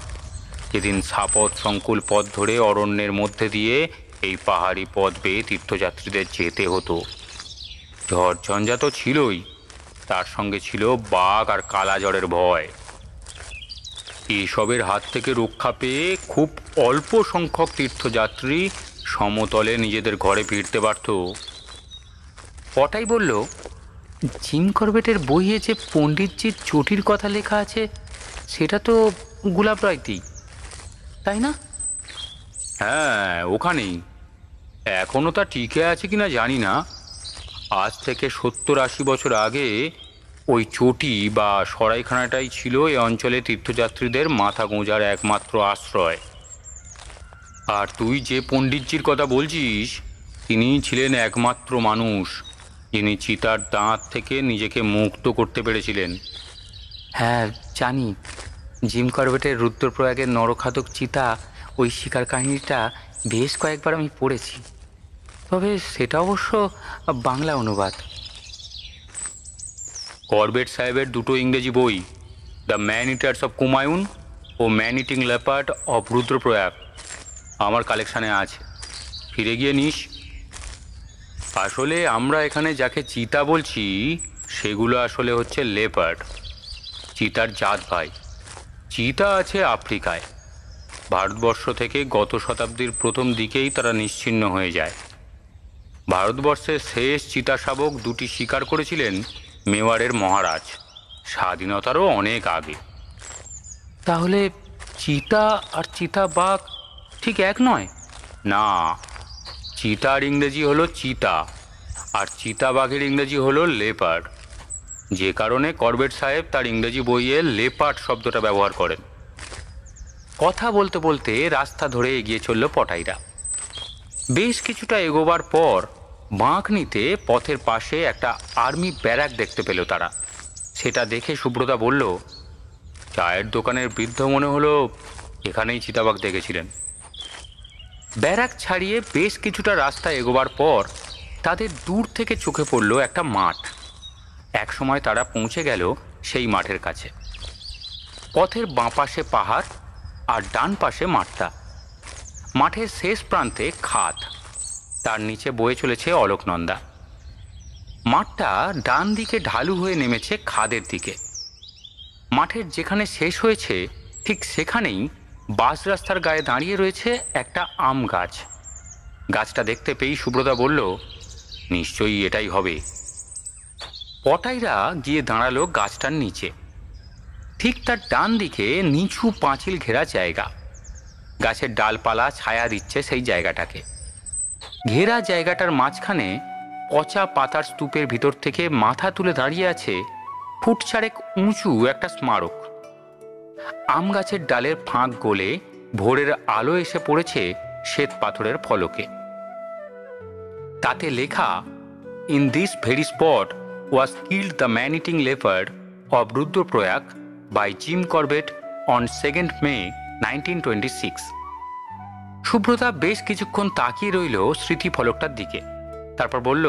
যেদিন সাপথ সংকুল পথ ধরে অরণ্যের মধ্যে দিয়ে এই পাহাড়ি পথ বেয়ে তীর্থযাত্রীদের যেতে হতো। ঝড় ঝঞ্ঝা তো ছিলই, তার সঙ্গে ছিল বাঘ আর কালাজ্বরের ভয়। এসবের হাত থেকে রক্ষা পেয়ে খুব অল্প সংখ্যক তীর্থযাত্রী সমতলে নিজেদের ঘরে ফিরতে পারত। পটাই বলল, জিম করবেটের বইয়ে যে পণ্ডিতজির চটির কথা লেখা আছে সেটা তো গুলাব রায়তেই, তাই না? হ্যাঁ, ওখানেই। এখনও তা টিকে আছে কিনা জানি না। আজ থেকে 70-80 বছর আগে ওই চটি বা সরাইখানাটাই ছিল এই অঞ্চলে তীর্থযাত্রীদের মাথা গোঁজার একমাত্র আশ্রয়। আর তুই যে পণ্ডিতজির কথা বলছিস তিনি ছিলেন একমাত্র মানুষ যিনি চিতার দাঁত থেকে নিজেকে মুক্ত করতে পেরেছিলেন। হ্যাঁ জানি, জিম করবেটের রুদ্রপ্রয়াগের নরখাদক চিতা ওই শিকার কাহিনীটা বেশ কয়েকবার আমি পড়েছি, তবে সেটা অবশ্য বাংলা অনুবাদ। করবেট সাহেবের দুটো ইংরেজি বই, the man eaters of Kumaon ও man eating leopard of Rudraprayag আমার কালেকশানে আছে, ফিরে গিয়ে নিস। আসলে আমরা এখানে যাকে চিতা বলছি সেগুলো আসলে হচ্ছে লেপার্ড, চিতার জাত ভাই। চিতা আছে আফ্রিকায়। ভারতবর্ষ থেকে গত শতাব্দীর প্রথম দিকেই তারা নিশ্চিহ্ন হয়ে যায়। ভারতবর্ষের শেষ চিতা শাবক দুটি শিকার করেছিলেন মেওয়ারের মহারাজ, স্বাধীনতারও অনেক আগে। তাহলে চিতা আর চিতাবাঘ ঠিক এক নয়? না, চিতার ইংরেজি হলো চিতা আর চিতাবাঘের ইংরেজি হলো লেপার্ড, যে কারণে করবেট সাহেব তার ইংরেজি বইয়ে লেপার্ড শব্দটা ব্যবহার করেন। কথা বলতে বলতে রাস্তা ধরে এগিয়ে চলল পটাইরা। বেশ কিছুটা এগোবার পর বাঁক নিতে পথের পাশে একটা আর্মি ব্যারাক দেখতে পেল তারা। সেটা দেখে সুব্রতা বলল, চায়ের দোকানের বৃদ্ধ মনে হলো এখানেই চিতাবাঘ দেখেছিলেন। ব্যারাক ছাড়িয়ে বেশ কিছুটা রাস্তা এগোবার পর তাদের দূর থেকে চোখে পড়ল একটা মাঠ। একসময় তারা পৌঁছে গেল সেই মাঠের কাছে। পথের বাঁ পাশে পাহাড় আর ডান পাশে মাঠটা। মাঠের শেষ প্রান্তে খাদ, তার নিচে বয়ে চলেছে অলোকনন্দা। মাঠটা ডান দিকে ঢালু হয়ে নেমেছে খাদের দিকে। মাঠের যেখানে শেষ হয়েছে ঠিক সেখানেই বাস রাস্তার গায়ে দাঁড়িয়ে রয়েছে একটা আম গাছ। গাছটা দেখতে পেয়েই সুব্রতা বলল, নিশ্চয়ই এটাই হবে। পটাইরা গিয়ে দাঁড়ালো গাছটার নিচে। ঠিক তার ডান দিকে নিচু পাঁচিল ঘেরা জায়গা। গাছের ডালপালা ছায়া দিচ্ছে সেই জায়গাটাকে। ঘেরা জায়গাটার মাঝখানে পচা পাতার স্তূপের ভিতর থেকে মাথা তুলে দাঁড়িয়ে আছে ফুট চারেক উঁচু একটা স্মারক। আম গাছের ডালের ফাঁক গলে ভোরের আলো এসে পড়েছে শ্বেত পাথরের ফলকে। তাতে লেখা, in this very spot was killed the man eating leopard of Rudraprayag by Jim Corbett on 2 May 1926। Subrata বেশ কিছুক্ষণ তাকিয়ে রইল স্মৃতি ফলকটার দিকে। তারপর বলল,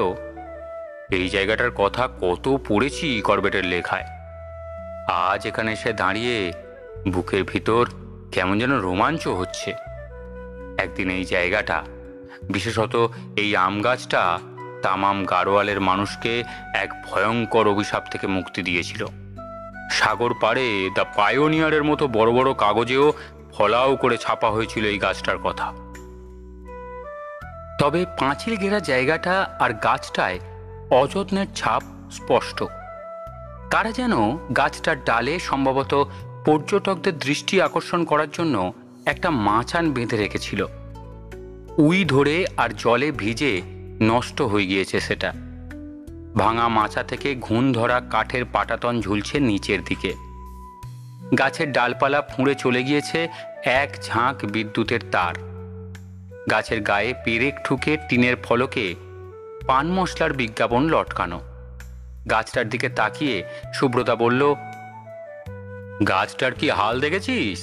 এই জায়গাটার কথা কত পড়েছি করবেটের লেখায়। আজ এখানে এসে দাঁড়িয়ে বুকের ভিতর কেমন যেন রোমাঞ্চ হচ্ছে। একদিন এই জায়গাটা, বিশেষত এই আম গাছটা, তামাম গাড়োয়ালের মানুষকে এক ভয়ঙ্কর অভিশাপ থেকে মুক্তি দিয়েছিল। সাগর পাড়ে দ্য পায়োনিয়ারের মতো বড় বড় কাগজেও ফলাও করে ছাপা হয়েছিল এই গাছটার কথা। তবে পাঁচিল ঘেরা জায়গাটা আর গাছটায় অযত্নের ছাপ স্পষ্ট। কারা যেন গাছটার ডালে সম্ভবত পর্যটকদের দৃষ্টি আকর্ষণ করার জন্য একটা মাচান বেঁধে রেখেছিল। উই ধরে আর জলে ভিজে নষ্ট হয়ে গিয়েছে সেটা। ভাঙা মাচা থেকে ঘুণ ধরা কাঠের পাটাতন ঝুলছে নিচের দিকে। গাছের ডালপালা ফুঁড়ে চলে গিয়েছে এক ঝাঁক বিদ্যুতের তার। গাছের গায়ে পেরেক ঠুকে টিনের ফলকে পান মশলার বিজ্ঞাপন লটকানো। গাছটার দিকে তাকিয়ে সুব্রতা বলল, গাছটার কি হাল দেখেছিস?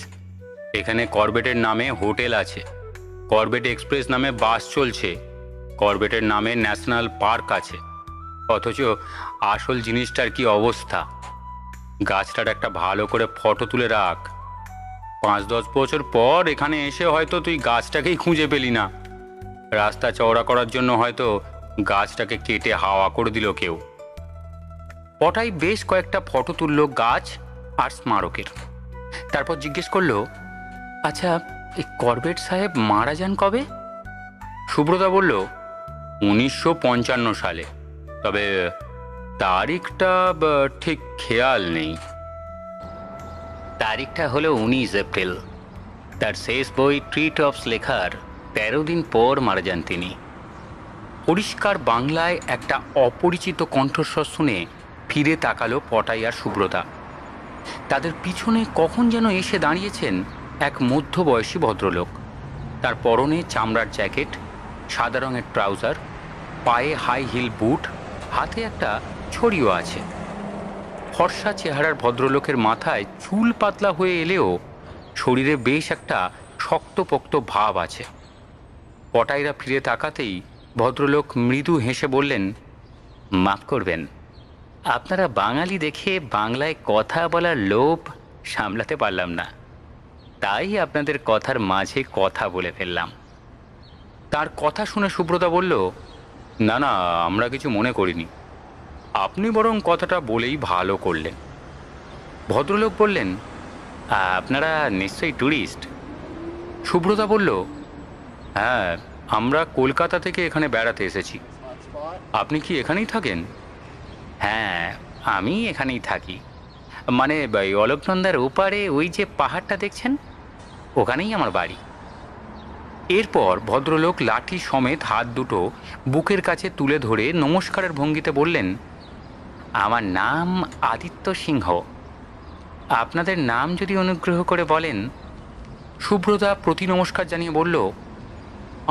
এখানে করবেটের নামে হোটেল আছে, করবেট এক্সপ্রেস নামে বাস চলছে, করবেটের নামে ন্যাশনাল পার্ক আছে, অথচ আসল জিনিসটার কি অবস্থা। গাছটার একটা ভালো করে ফটো তুলে রাখ। 5-10 বছর পর এখানে এসে হয়তো তুই গাছটাকেই খুঁজে পেলি না। রাস্তা চওড়া করার জন্য হয়তো গাছটাকে কেটে হাওয়া করে দিল কেউ। পটাই বেশ কয়েকটা ফটো তুলল গাছ আর স্মারকের। তারপর জিজ্ঞেস করলো, আচ্ছা, এই করবেট সাহেব মারা যান কবে? সুব্রতা বলল, 1955 সালে, তবে তারিখটা ঠিক খেয়াল নেই। তারিখটা হলো 19 এপ্রিল। তার শেষ বই ট্রিট অফস লেখার 13 দিন পর মারা যান তিনি। পরিষ্কার বাংলায় একটা অপরিচিত কণ্ঠস্বর শুনে ফিরে তাকালো পটাই আর সুব্রতা। তাদের পিছনে কখন যেন এসে দাঁড়িয়েছেন এক মধ্যবয়সী ভদ্রলোক। তার পরনে চামড়ার জ্যাকেট, সাদা রঙের ট্রাউজার, পায়ে হাই হিল বুট, হাতে একটা ছড়িও আছে। ফর্সা চেহারার ভদ্রলোকের মাথায় চুল পাতলা হয়ে এলেও শরীরে বেশ একটা শক্তপোক্ত ভাব আছে। পটাইরা ফিরে তাকাতেই ভদ্রলোক মৃদু হেসে বললেন, মাফ করবেন, আপনারা বাঙালি দেখে বাংলায় কথা বলার লোভ সামলাতে পারলাম না, তাই আপনাদের কথার মাঝে কথা বলে ফেললাম। তার কথা শুনে সুব্রতা বলল, না না, আমরা কিছু মনে করিনি, আপনি বরং কথাটা বলেই ভালো করলেন। ভদ্রলোক বললেন, আপনারা নিশ্চয়ই ট্যুরিস্ট? সুব্রতা বলল, হ্যাঁ, আমরা কলকাতা থেকে এখানে বেড়াতে এসেছি। আপনি কি এখানেই থাকেন? হ্যাঁ, আমি এখানেই থাকি, মানে অলকনন্দার ওপারে ওই যে পাহাড়টা দেখছেন, ওখানেই আমার বাড়ি। এরপর ভদ্রলোক লাঠি সমেত হাত দুটো বুকের কাছে তুলে ধরে নমস্কারের ভঙ্গিতে বললেন, আমার নাম আদিত্য সিংহ। আপনাদের নাম যদি অনুগ্রহ করে বলেন। সুব্রতা প্রতি নমস্কার জানিয়ে বলল,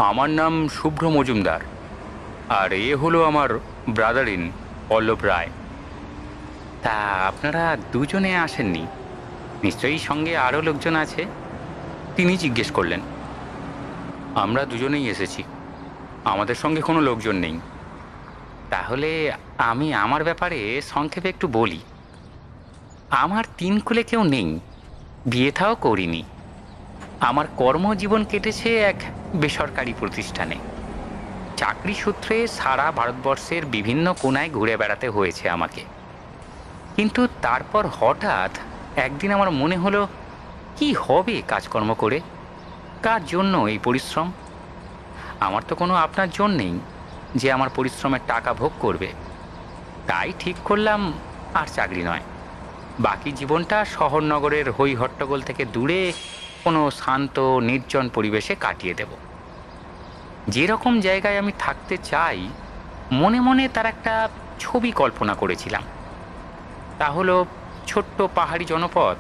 আমার নাম শুভ্র মজুমদার। আর এ হলো আমার ব্রাদার ইন পল্লব রায়। তা আপনারা দুজনে আসেননি, নিশ্চয়ই সঙ্গে আরও লোকজন আছে? তিনি জিজ্ঞেস করলেন। আমরা দুজনেই এসেছি, আমাদের সঙ্গে কোনো লোকজন নেই। তাহলে আমি আমার ব্যাপারে সংক্ষেপে একটু বলি। আমার তিন কুলে কেউ নেই, বিয়ে থাও করিনি। আমার কর্মজীবন কেটেছে এক বেসরকারি প্রতিষ্ঠানে। চাকরি সূত্রে সারা ভারতবর্ষের বিভিন্ন কোণায় ঘুরে বেড়াতে হয়েছে আমাকে। কিন্তু তারপর হঠাৎ একদিন আমার মনে হলো, কি হবে কাজকর্ম করে, কার জন্য এই পরিশ্রম? আমার তো কোনো আপনার জন্য নেই যে আমার পরিশ্রমের টাকা ভোগ করবে। তাই ঠিক করলাম আর চাকরি নয়, বাকি জীবনটা শহর নগরের হই হট্টগোল থেকে দূরে কোনো শান্ত নির্জন পরিবেশে কাটিয়ে দেব। যেরকম জায়গায় আমি থাকতে চাই মনে মনে তার একটা ছবি কল্পনা করেছিলাম। তা হলো ছোট্ট পাহাড়ি জনপদ,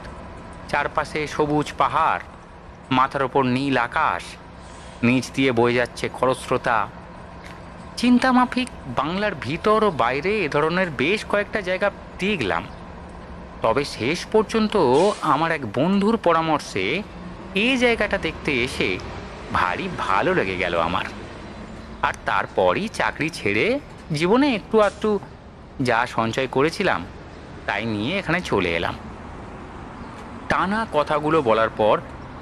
চারপাশে সবুজ পাহাড়, মাথার ওপর নীল আকাশ, নিচ দিয়ে বয়ে যাচ্ছে খরস্রোতা। চিন্তামাফিক বাংলার ভিতর ও বাইরে এ ধরনের বেশ কয়েকটা জায়গা দেখলাম। তবে শেষ পর্যন্ত আমার এক বন্ধুর পরামর্শে এই জায়গাটা দেখতে এসে ভারী ভালো লেগে গেল আমার। আর তারপরই চাকরি ছেড়ে জীবনে একটু আধটু যা সঞ্চয় করেছিলাম তাই নিয়ে এখানে চলে এলাম। টানা কথাগুলো বলার পর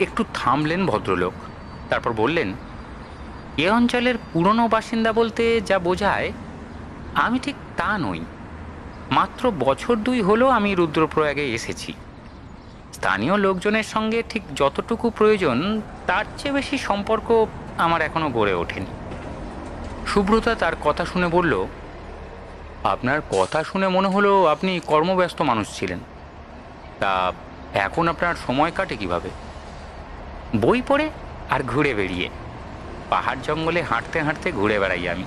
একটু থামলেন ভদ্রলোক। তারপর বললেন, এ অঞ্চলের পুরনো বাসিন্দা বলতে যা বোঝায় আমি ঠিক তা নই। মাত্র বছর দুই হলো আমি রুদ্রপ্রয়াগে এসেছি। স্থানীয় লোকজনের সঙ্গে ঠিক যতটুকু প্রয়োজন তার চেয়ে বেশি সম্পর্ক আমার এখনো গড়ে ওঠেনি। সুব্রতা তার কথা শুনে বলল, আপনার কথা শুনে মনে হলো আপনি কর্মব্যস্ত মানুষ ছিলেন। তা এখন আপনার সময় কাটে কিভাবে? বই পড়ে আর ঘুরে বেরিয়ে। পাহাড় জঙ্গলে হাঁটতে হাঁটতে ঘুরে বেড়াই আমি।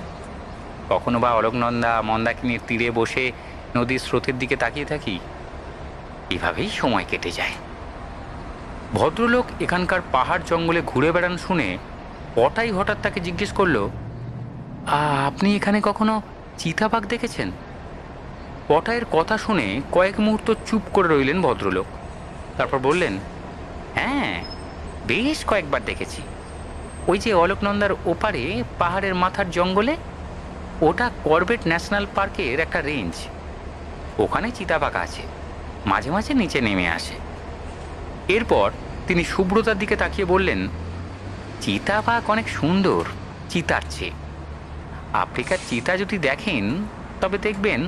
কখনো বা অলকনন্দা মন্দাকিনীর তীরে বসে নদীর স্রোতের দিকে তাকিয়ে থাকি। এভাবেই সময় কেটে যায়। ভদ্রলোক এখানকার পাহাড় জঙ্গলে ঘুরে বেড়ান শুনে পটাই হঠাৎ তাকে জিজ্ঞেস করল, আপনি এখানে কখনো চিতাবাঘ দেখেছেন? পটাইয়ের কথা শুনে কয়েক মুহূর্ত চুপ করে রইলেন ভদ্রলোক। তারপর বললেন, হ্যাঁ, বেশ কয়েকবার দেখেছি। ওই যে অলকনন্দার ওপারে পাহাড়ের মাথার জঙ্গলে, ওটা করবেট ন্যাশনাল পার্কের একটা রেঞ্জ। ওখানে চিতাবাঘ আছে, মাঝে মাঝে নিচে নেমে আসে। এরপর তিনি সুব্রতার দিকে তাকিয়ে বললেন, চিতাবাঘ অনেক সুন্দর চিতার চেয়ে। আফ্রিকার চিতা যদি দেখেন তবে দেখবেন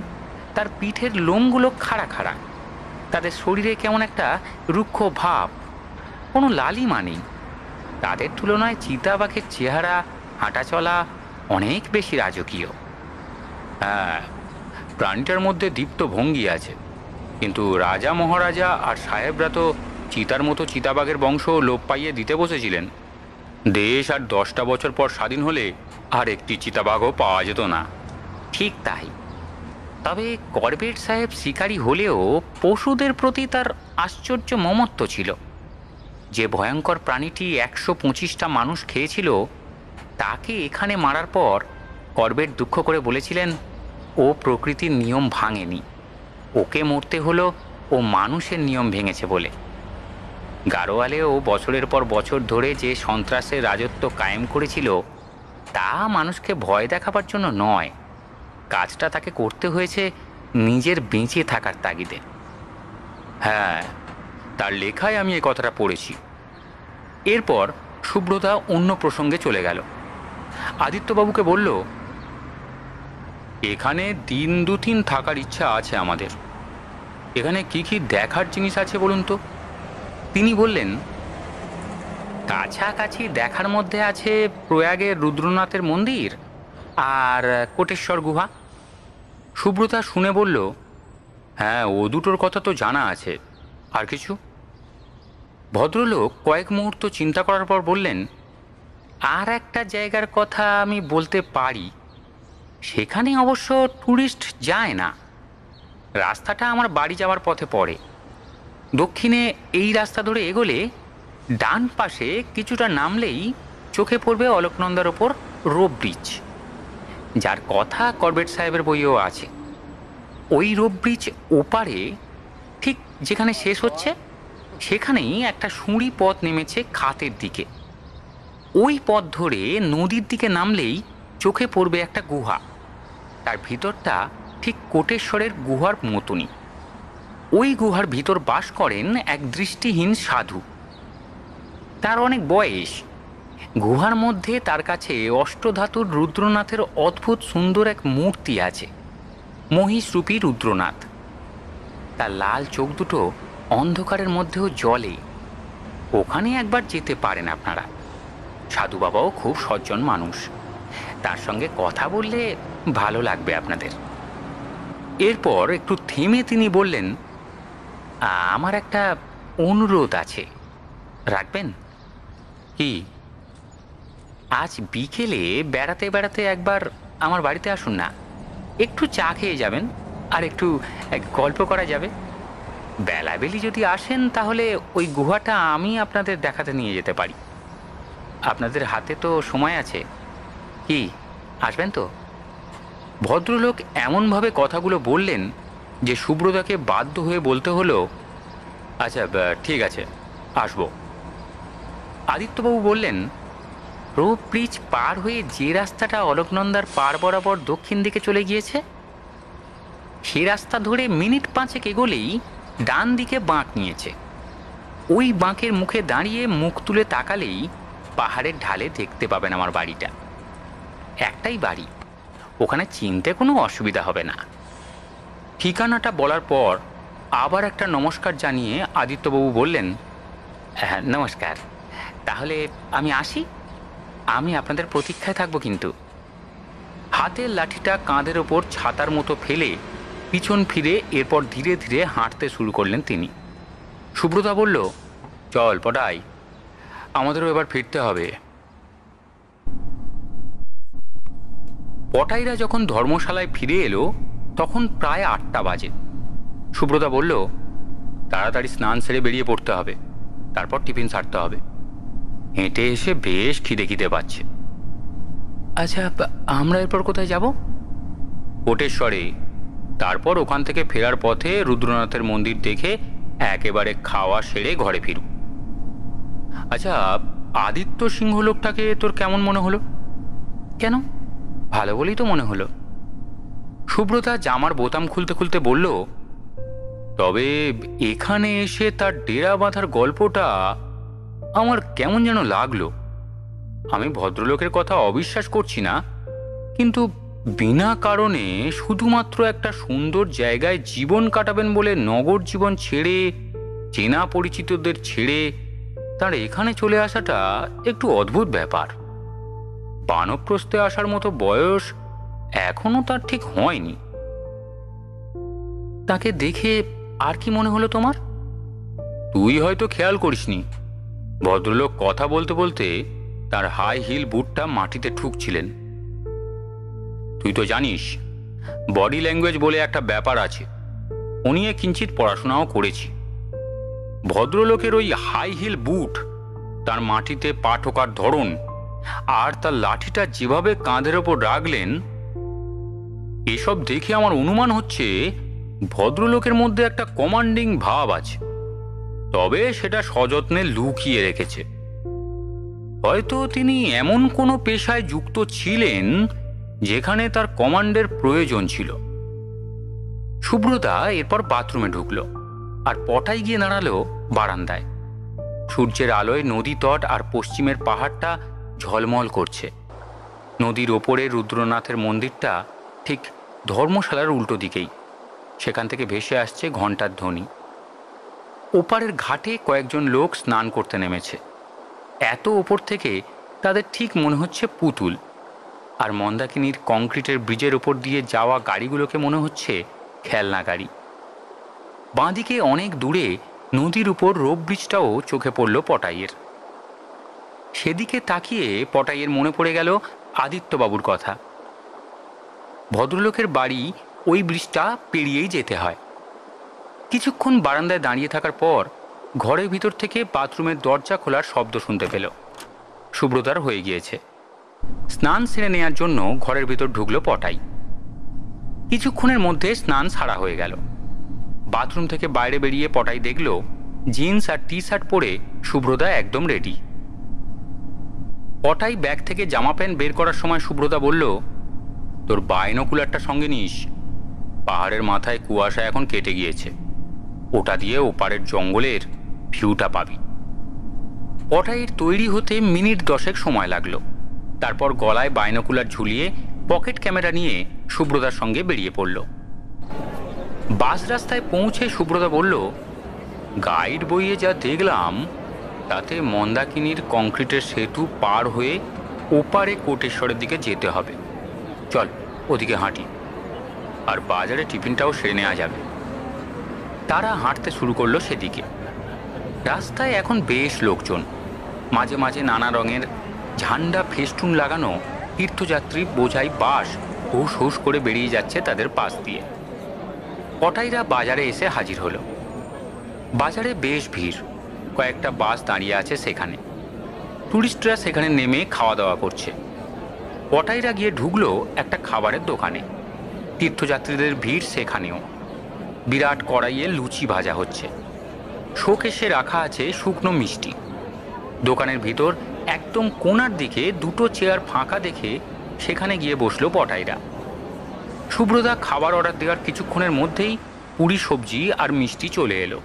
তার পিঠের লোমগুলো খাড়া খাড়া, তাদের শরীরে কেমন একটা রুক্ষ ভাব, কোনো লালিমা নেই। তাদের তুলনায় চিতাবাঘের চেহারা, হাঁটাচলা অনেক বেশি রাজকীয়। হ্যাঁ, প্রাণীটার মধ্যে দীপ্ত ভঙ্গি আছে, কিন্তু রাজা মহারাজা আর সাহেবরা তো চিতার মতো চিতাবাঘের বংশ লোপ পাইয়ে দিতে বসেছিলেন। দেশ আর 10টা বছর পর স্বাধীন হলে আর একটি চিতাবাঘও পাওয়া যেত না। ঠিক তাই। তবে করবেট সাহেব শিকারী হলেও পশুদের প্রতি তার আশ্চর্য মমত্ব ছিল। যে ভয়ঙ্কর প্রাণীটি 125টা মানুষ খেয়েছিল তাকে এখানে মারার পর করবেট দুঃখ করে বলেছিলেন, ও প্রকৃতির নিয়ম ভাঙেনি, ওকে মরতে হলো ও মানুষের নিয়ম ভেঙেছে বলে। গাড়োয়ালেও বছরের পর বছর ধরে যে সন্ত্রাসের রাজত্ব কায়েম করেছিল তা মানুষকে ভয় দেখাবার জন্য নয়, কাজটা তাকে করতে হয়েছে নিজের বেঁচে থাকার তাগিদে। হ্যাঁ, তার লেখায় আমি এই কথাটা পড়েছি। এরপর সুব্রতা অন্য প্রসঙ্গে চলে গেল। আদিত্যবাবুকে বলল, এখানে দিন দুদিন থাকার ইচ্ছা আছে আমাদের। এখানে কি কি দেখার জিনিস আছে বলুন তো? তিনি বললেন, কাছাকাছি দেখার মধ্যে আছে প্রয়াগের রুদ্রনাথের মন্দির আর কোটেশ্বর গুহা। সুব্রতা শুনে বলল, হ্যাঁ, ও দুটোর কথা তো জানা আছে, আর কিছু? ভদ্রলোক কয়েক মুহূর্ত চিন্তা করার পর বললেন, আর একটা জায়গার কথা আমি বলতে পারি। সেখানে অবশ্য ট্যুরিস্ট যায় না। রাস্তাটা আমার বাড়ি যাওয়ার পথে পড়ে। দক্ষিণে এই রাস্তা ধরে এগোলে ডান পাশে কিছুটা নামলেই চোখে পড়বে অলকনন্দার ওপর রোপ ব্রিজ। যার কথা করবেট সাহেবের বইয়েও আছে। ওই রোপ ব্রিজ ওপারে ঠিক যেখানে শেষ হচ্ছে সেখানেই একটা সুঁড়ি পথ নেমেছে খাতের দিকে। ওই পথ ধরে নদীর দিকে নামলেই চোখে পড়বে একটা গুহা। তার ভিতরটা ঠিক কোটেশ্বরের গুহার মতনই। ওই গুহার ভিতর বাস করেন এক দৃষ্টিহীন সাধু। তার অনেক বয়স। গুহার মধ্যে তার কাছে অষ্টধাতুর রুদ্রনাথের অদ্ভুত সুন্দর এক মূর্তি আছে, মহিষরূপী রুদ্রনাথ। তার লাল চোখ দুটো অন্ধকারের মধ্যেও জ্বলে। ওখানে একবার যেতে পারেন আপনারা। সাধু বাবাও খুব সজ্জন মানুষ, তার সঙ্গে কথা বললে ভালো লাগবে আপনাদের। এরপর একটু থেমে তিনি বললেন, আমার একটা অনুরোধ আছে, রাখবেন কি? আজ বিকেলে বেড়াতে বেড়াতে একবার আমার বাড়িতে আসুন না। একটু চা খেয়ে যাবেন আর একটু গল্প করা যাবে। বেলাবেলি যদি আসেন তাহলে ওই গুহাটা আমি আপনাদের দেখাতে নিয়ে যেতে পারি। আপনাদের হাতে তো সময় আছে, কি আসবেন তো? ভদ্রলোক এমনভাবে কথাগুলো বললেন যে সুব্রতাকে বাধ্য হয়ে বলতে হলো, আচ্ছা ঠিক আছে, আসবো। আদিত্যবাবু বললেন, রোপ ব্রিজ পার হয়ে যে রাস্তাটা অলোকনন্দার পাড় বরাবর দক্ষিণ দিকে চলে গিয়েছে, সে রাস্তা ধরে মিনিট 5 এগোলেই ডান দিকে বাঁক নিয়েছে। ওই বাঁকের মুখে দাঁড়িয়ে মুখ তুলে তাকালেই পাহাড়ের ঢালে দেখতে পাবেন আমার বাড়িটা। একটাই বাড়ি, ওখানে চিনতে কোনো অসুবিধা হবে না। ঠিকানাটা বলার পর আবার একটা নমস্কার জানিয়ে আদিত্যবাবু বললেন, হ্যাঁ নমস্কার, তাহলে আমি আসি। আমি আপনাদের প্রতীক্ষায় থাকবো কিন্তু। হাতের লাঠিটা কাঁধের ওপর ছাতার মতো ফেলে পিছন ফিরে এরপর ধীরে ধীরে হাঁটতে শুরু করলেন তিনি। সুব্রতা বলল, চল পটাই, আমাদেরও এবার ফিরতে হবে। পটাইরা যখন ধর্মশালায় ফিরে এলো তখন প্রায় 8টা বাজে। সুব্রতা বলল, তাড়াতাড়ি স্নান সেরে বেরিয়ে পড়তে হবে, তারপর টিফিন সারতে হবে। হেঁটে এসে বেশ খিদে পাচ্ছে। আচ্ছা, আমরা এরপর কোথায় যাব? কোটেশ্বরে। তারপর ওখান থেকে ফেরার পথে রুদ্রনাথের মন্দির দেখে একেবারে খাওয়া সেরে ঘরে ফিরব। আচ্ছা, আদিত্য সিংহ লোকটাকে তোর কেমন মনে হলো? কেন, ভালো বলেই তো মনে হলো। সুব্রতা জামার বোতাম খুলতে খুলতে বলল, তবে এখানে এসে তার ডেরা বাঁধার গল্পটা আমার কেমন যেন লাগলো। আমি ভদ্রলোকের কথা অবিশ্বাস করছি না, কিন্তু বিনা কারণে শুধুমাত্র একটা সুন্দর জায়গায় জীবন কাটাবেন বলে নগর জীবন ছেড়ে, চেনা পরিচিতদের ছেড়ে তার এখানে চলে আসাটা একটু অদ্ভুত ব্যাপার। বানপ্রস্থে আসার মতো বয়স এখনো তার ঠিক হয়নি। তাকে দেখে আর কি মনে হলো তোমার? তুই হয়তো খেয়াল করিসনি, ভদ্রলোক কথা বলতে বলতে তার হাই হিল বুটটা মাটিতে ঠুকছিলেন। তুই তো জানিস বডি ল্যাঙ্গুয়েজ বলে একটা ব্যাপার আছে, ও নিয়ে কিঞ্চিত পড়াশোনাও করেছি। ভদ্রলোকের ওই হাই হিল বুট, তার মাটিতে পা ঠোকার ধরন আর তার লাঠিটা যেভাবে কাঁধের ওপর রাখলেন, এসব দেখে আমার অনুমান হচ্ছে ভদ্রলোকের মধ্যে একটা কমান্ডিং ভাব আছে, তবে সেটা সযত্নে লুকিয়ে রেখেছে। হয়তো তিনি এমন কোনো পেশায় যুক্ত ছিলেন যেখানে তার কমান্ডের প্রয়োজন ছিল। সুব্রতা এরপর বাথরুমে ঢুকল আর পটাই গিয়ে দাঁড়ালো বারান্দায়। সূর্যের আলোয় নদী তট আর পশ্চিমের পাহাড়টা ঝলমল করছে। নদীর ওপরে রুদ্রনাথের মন্দিরটা ঠিক ধর্মশালার উল্টো দিকেই। সেখান থেকে ভেসে আসছে ঘণ্টার ধ্বনি। ওপারের ঘাটে কয়েকজন লোক স্নান করতে নেমেছে। এত ওপর থেকে তাদের ঠিক মনে হচ্ছে পুতুল, আর মন্দাকিনীর কংক্রিটের ব্রিজের ওপর দিয়ে যাওয়া গাড়িগুলোকে মনে হচ্ছে খেলনা গাড়ি। বাঁদিকে অনেক দূরে নদীর উপর রোপ ব্রিজটাও চোখে পড়ল পটাইয়ের। সেদিকে তাকিয়ে পটাইয়ের মনে পড়ে গেল আদিত্যবাবুর কথা। ভদ্রলোকের বাড়ি ওই ব্রিজটা পেরিয়েই যেতে হয়। কিছুক্ষণ বারান্দায় দাঁড়িয়ে থাকার পর ঘরের ভিতর থেকে বাথরুমের দরজা খোলার শব্দ শুনতে পেল। সুব্রতার হয়ে গিয়েছে। স্নান সেরে নেওয়ার জন্য ঘরের ভিতর ঢুকলো পটাই। কিছুক্ষণের মধ্যে স্নান সারা হয়ে গেল। বাথরুম থেকে বাইরে বেরিয়ে পটাই দেখল জিন্স আর টি শার্ট পরে শুভ্রদা একদম রেডি। পটাই ব্যাগ থেকে জামা প্যান্ট বের করার সময় শুভ্রদা বলল, তোর বাইনোকুলারটা সঙ্গে নিস, পাহাড়ের মাথায় কুয়াশা এখন কেটে গিয়েছে, ওটা দিয়ে ওপারের জঙ্গলের ভিউটা পাবি। পটাইয়ের তৈরি হতে মিনিট 10 সময় লাগলো। তারপর গলায় বাইনোকুলার ঝুলিয়ে পকেট ক্যামেরা নিয়ে শুভ্রদার সঙ্গে বেরিয়ে পড়ল। বাস রাস্তায় পৌঁছে শুভ্রদা বলল, গাইড বইয়ে যা দেখলাম তাতে মন্দাকিনীর কংক্রিটের সেতু পার হয়ে ওপারে কোটেশ্বরের দিকে যেতে হবে, চল ওদিকে হাঁটি, আর বাজারে টিফিনটাও সেরে নেওয়া যাবে। তারা হাঁটতে শুরু করলো সেদিকে। রাস্তায় এখন বেশ লোকজন, মাঝে মাঝে নানা রঙের ঝান্ডা ফেস্টুন লাগানো তীর্থযাত্রী বোঝাই বাস হুস হুস করে বেরিয়ে যাচ্ছে তাদের পাশ দিয়ে। পটাইরা বাজারে এসে হাজির হলো। বাজারে বেশ ভিড়, কয়েকটা বাস দাঁড়িয়ে আছে সেখানে। টুরিস্টরা সেখানে নেমে খাওয়া দাওয়া করছে। পটাইরা গিয়ে ঢুকলো একটা খাবারের দোকানে। তীর্থযাত্রীদের ভিড় সেখানেও। বিরাট কড়াইয়ে লুচি ভাজা হচ্ছে, শোকেসে রাখা আছে শুকনো মিষ্টি। দোকানের ভিতর একদম কোণার দিকে দুটো চেয়ার ফাঁকা দেখে সেখানে গিয়ে বসলো পটাইরা। শুভ্রদা খাবার অর্ডার দেওয়ার কিছুক্ষণের মধ্যেই পুরি সবজি আর মিষ্টি চলে এলো।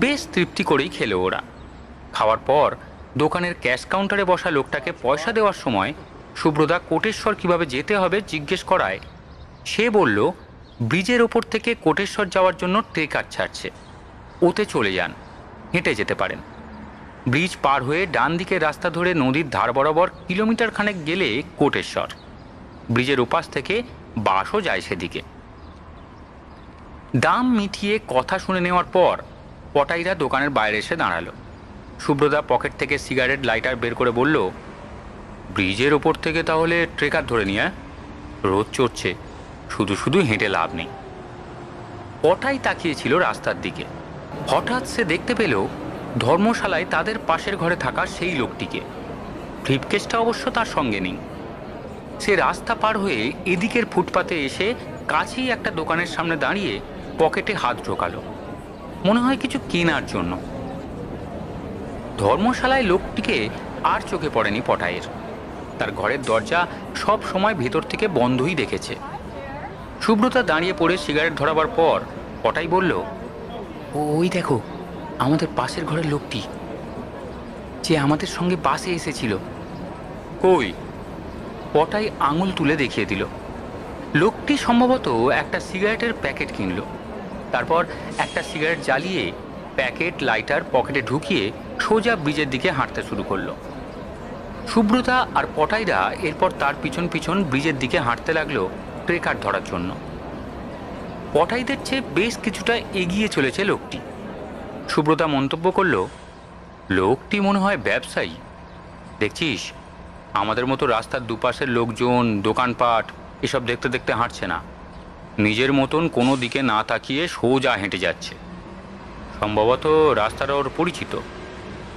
বেশ তৃপ্তি করেই খেলো ওরা। খাওয়ার পর দোকানের ক্যাশ কাউন্টারে বসা লোকটাকে পয়সা দেওয়ার সময় শুভ্রদা কোটেশ্বর কিভাবে যেতে হবে জিজ্ঞেস করায় সে বলল, ব্রিজের ওপর থেকে কোটেশ্বর যাওয়ার জন্য ট্রেকার ছাড়ছে, ওতে চলে যান, হেঁটে যেতে পারেন। ব্রিজ পার হয়ে ডান দিকে রাস্তা ধরে নদীর ধার বরাবর কিলোমিটার খানেক গেলে কোটেশ্বর। ব্রিজের ওপাশ থেকে বাসও যায় সেদিকে। দাম মিটিয়ে কথা শুনে নেওয়ার পর পটাইরা দোকানের বাইরে এসে দাঁড়ালো। শুভ্রদা পকেট থেকে সিগারেট লাইটার বের করে বলল, ব্রিজের ওপর থেকে তাহলে ট্রেকার ধরে নিয়ে, রোদ চড়ছে, শুধু শুধু হেঁটে লাভ নেই। পটাই তাকিয়েছিল রাস্তার দিকে। হঠাৎ সে দেখতে পেল ধর্মশালায় তাদের পাশের ঘরে থাকা সেই লোকটিকে। ব্রিফকেসটা অবশ্য তার সঙ্গে নেই। সে রাস্তা পার হয়ে এদিকের ফুটপাতে এসে কাছেই একটা দোকানের সামনে দাঁড়িয়ে পকেটে হাত ঢোকালো, মনে হয় কিছু কেনার জন্য। ধর্মশালায় লোকটিকে আর চোখে পড়েনি পটাইয়ের। তার ঘরের দরজা সব সময় ভেতর থেকে বন্ধই দেখেছে। শুভ্রতা দাঁড়িয়ে পড়ে সিগারেট ধরাবার পর পটাই বলল, ওই দেখো আমাদের পাশের ঘরের লোকটি, যে আমাদের সঙ্গে বাসে এসেছিল। কই? পটাই আঙুল তুলে দেখিয়ে দিল। লোকটি সম্ভবত একটা সিগারেটের প্যাকেট কিনল, তারপর একটা সিগারেট জ্বালিয়ে প্যাকেট লাইটার পকেটে ঢুকিয়ে সোজা ব্রিজের দিকে হাঁটতে শুরু করলো। শুভ্রতা আর পটাইরা এরপর তার পিছন পিছন ব্রিজের দিকে হাঁটতে লাগলো ট্রেকার ধরার জন্য। পটাইদের চেয়ে বেশ কিছুটা এগিয়ে চলেছে লোকটি। শুভ্রতা মন্তব্য করল, লোকটি মনে হয় ব্যবসায়ী। দেখছিস, আমাদের মতো রাস্তার দুপাশের লোকজন, দোকানপাট এসব দেখতে দেখতে হাঁটছে না, নিজের মতন কোনো দিকে না তাকিয়ে সোজা হেঁটে যাচ্ছে। সম্ভবত রাস্তাটা ওর পরিচিত,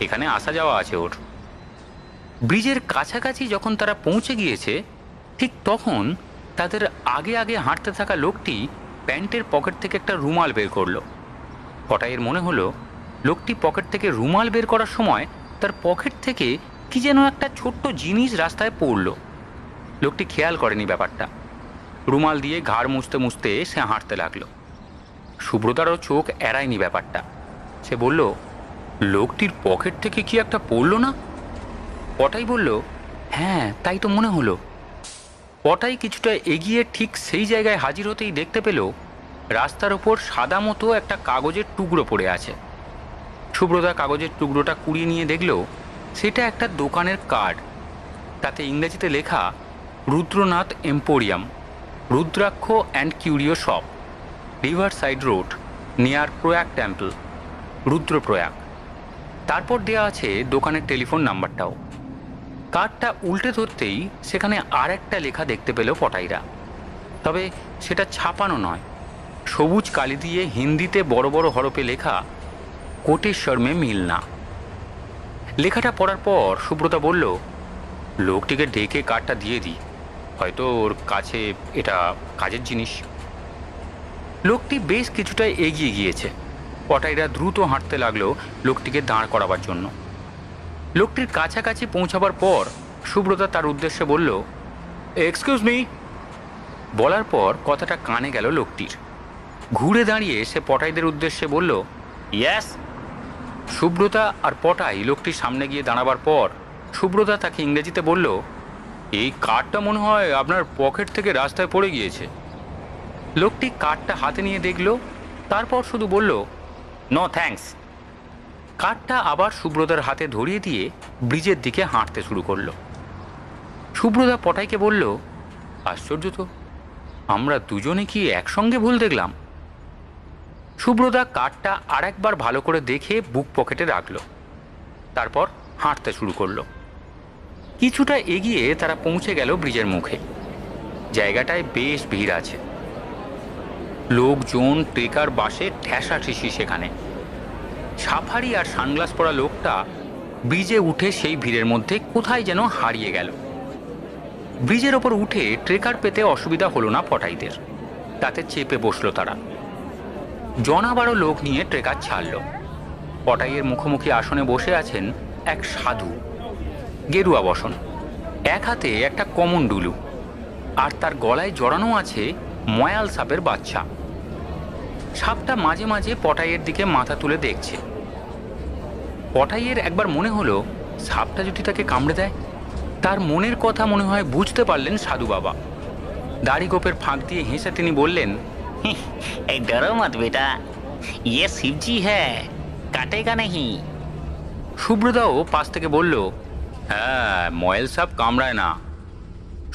এখানে আসা যাওয়া আছে ওর। ব্রিজের কাছাকাছি যখন তারা পৌঁছে গিয়েছে ঠিক তখন তাদের আগে আগে হাঁটতে থাকা লোকটি প্যান্টের পকেট থেকে একটা রুমাল বের করলো। পটাইয়ের মনে হলো লোকটি পকেট থেকে রুমাল বের করার সময় তার পকেট থেকে কি যেন একটা ছোট্ট জিনিস রাস্তায় পড়ল। লোকটি খেয়াল করেনি ব্যাপারটা। রুমাল দিয়ে ঘাড় মুছতে মুছতে সে হাঁটতে লাগলো। সুব্রতারও চোখ এড়ায়নি ব্যাপারটা। সে বলল, লোকটির পকেট থেকে কি একটা পড়ল না? পটাই বলল, হ্যাঁ তাই তো মনে হলো। পটাই কিছুটা এগিয়ে ঠিক সেই জায়গায় হাজির হতেই দেখতে পেল রাস্তার ওপর সাদা মতো একটা কাগজের টুকরো পড়ে আছে। সুব্রতা কাগজের টুকরোটা কুড়িয়ে নিয়ে দেখল সেটা একটা দোকানের কার্ড। তাতে ইংরেজিতে লেখা, Rudranath emporium, rudraksha and curio shop, river side road, near Prayag temple, Rudraprayag. তারপর দেওয়া আছে দোকানের টেলিফোন নাম্বারটাও। কার্ডটা উল্টে ধরতেই সেখানে আর একটা লেখা দেখতে পেল পটাইরা। তবে সেটা ছাপানো নয়, সবুজ কালি দিয়ে হিন্দিতে বড় বড় হরফে লেখা, কোটেশ্বর মে মিলনা। লেখাটা পড়ার পর সুব্রতা বলল, লোকটিকে ডেকে কার্ডটা দিয়ে দিই, হয়তো ওর কাছে এটা কাজের জিনিস। লোকটি বেশ কিছুটা এগিয়ে গিয়েছে। পটাইরা দ্রুত হাঁটতে লাগলো লোকটিকে দাঁড় করাবার জন্য। লোকটির কাছাকাছি পৌঁছাবার পর সুব্রতা তার উদ্দেশ্যে বলল, এক্সকিউজ মি। বলার পর কথাটা কানে গেল লোকটির। ঘুরে দাঁড়িয়ে সে পটাইদের উদ্দেশ্যে বলল, ইয়েস। সুব্রতা আর পটাই লোকটির সামনে গিয়ে দাঁড়াবার পর সুব্রতা তাকে ইংরেজিতে বলল, এই কার্ডটা মনে হয় আপনার পকেট থেকে রাস্তায় পড়ে গিয়েছে। লোকটি কার্ডটা হাতে নিয়ে দেখল, তারপর শুধু বলল, নো থ্যাঙ্কস। কার্ডটা আবার সুব্রতার হাতে ধরিয়ে দিয়ে ব্রিজের দিকে হাঁটতে শুরু করল। সুব্রতা পটাইকে বলল, আশ্চর্য তো, আমরা দুজনে কি একসঙ্গে ভুল দেখলাম? সুব্রতা কার্ডটা আরেকবার ভালো করে দেখে বুক পকেটে রাখল, তারপর হাঁটতে শুরু করল। কিছুটা এগিয়ে তারা পৌঁছে গেল ব্রিজের মুখে। জায়গাটায় বেশ ভিড় আছে, লোকজন ট্রেকার বাসে ঠেসাঠেসি। সেখানে সাফারি আর সানগ্লাস পরা লোকটা ব্রিজে উঠে সেই ভিড়ের মধ্যে কোথায় যেন হারিয়ে গেল। ব্রিজের ওপর উঠে ট্রেকার পেতে অসুবিধা হলো না পটাইদের, তাতে চেপে বসলো তারা। জনা 12 লোক নিয়ে ট্রেকার ছাড়ল। পটাইয়ের মুখোমুখি আসনে বসে আছেন এক সাধু, গেরুয়া বসন, এক হাতে একটা কমণ্ডলু, আর তার গলায় জড়ানো আছে ময়াল সাপের বাচ্চা। সাপটা মাঝে মাঝে পটাইয়ের দিকে মাথা তুলে দেখছে। পটাইয়ের একবার মনে হলো সাপটা যদি তাকে কামড়ে দেয়। তার মনের কথা মনে হয় বুঝতে পারলেন সাধু বাবা। দাড়ি গোপের ফাঁক দিয়ে হেসে তিনি বললেন, डरो मत बेटा, ये शिव जी है, काटेगा नहीं। সুব্রতাও পাশ থেকে বলল, হ্যাঁ, ময়েল সাপ কামড়ায় না।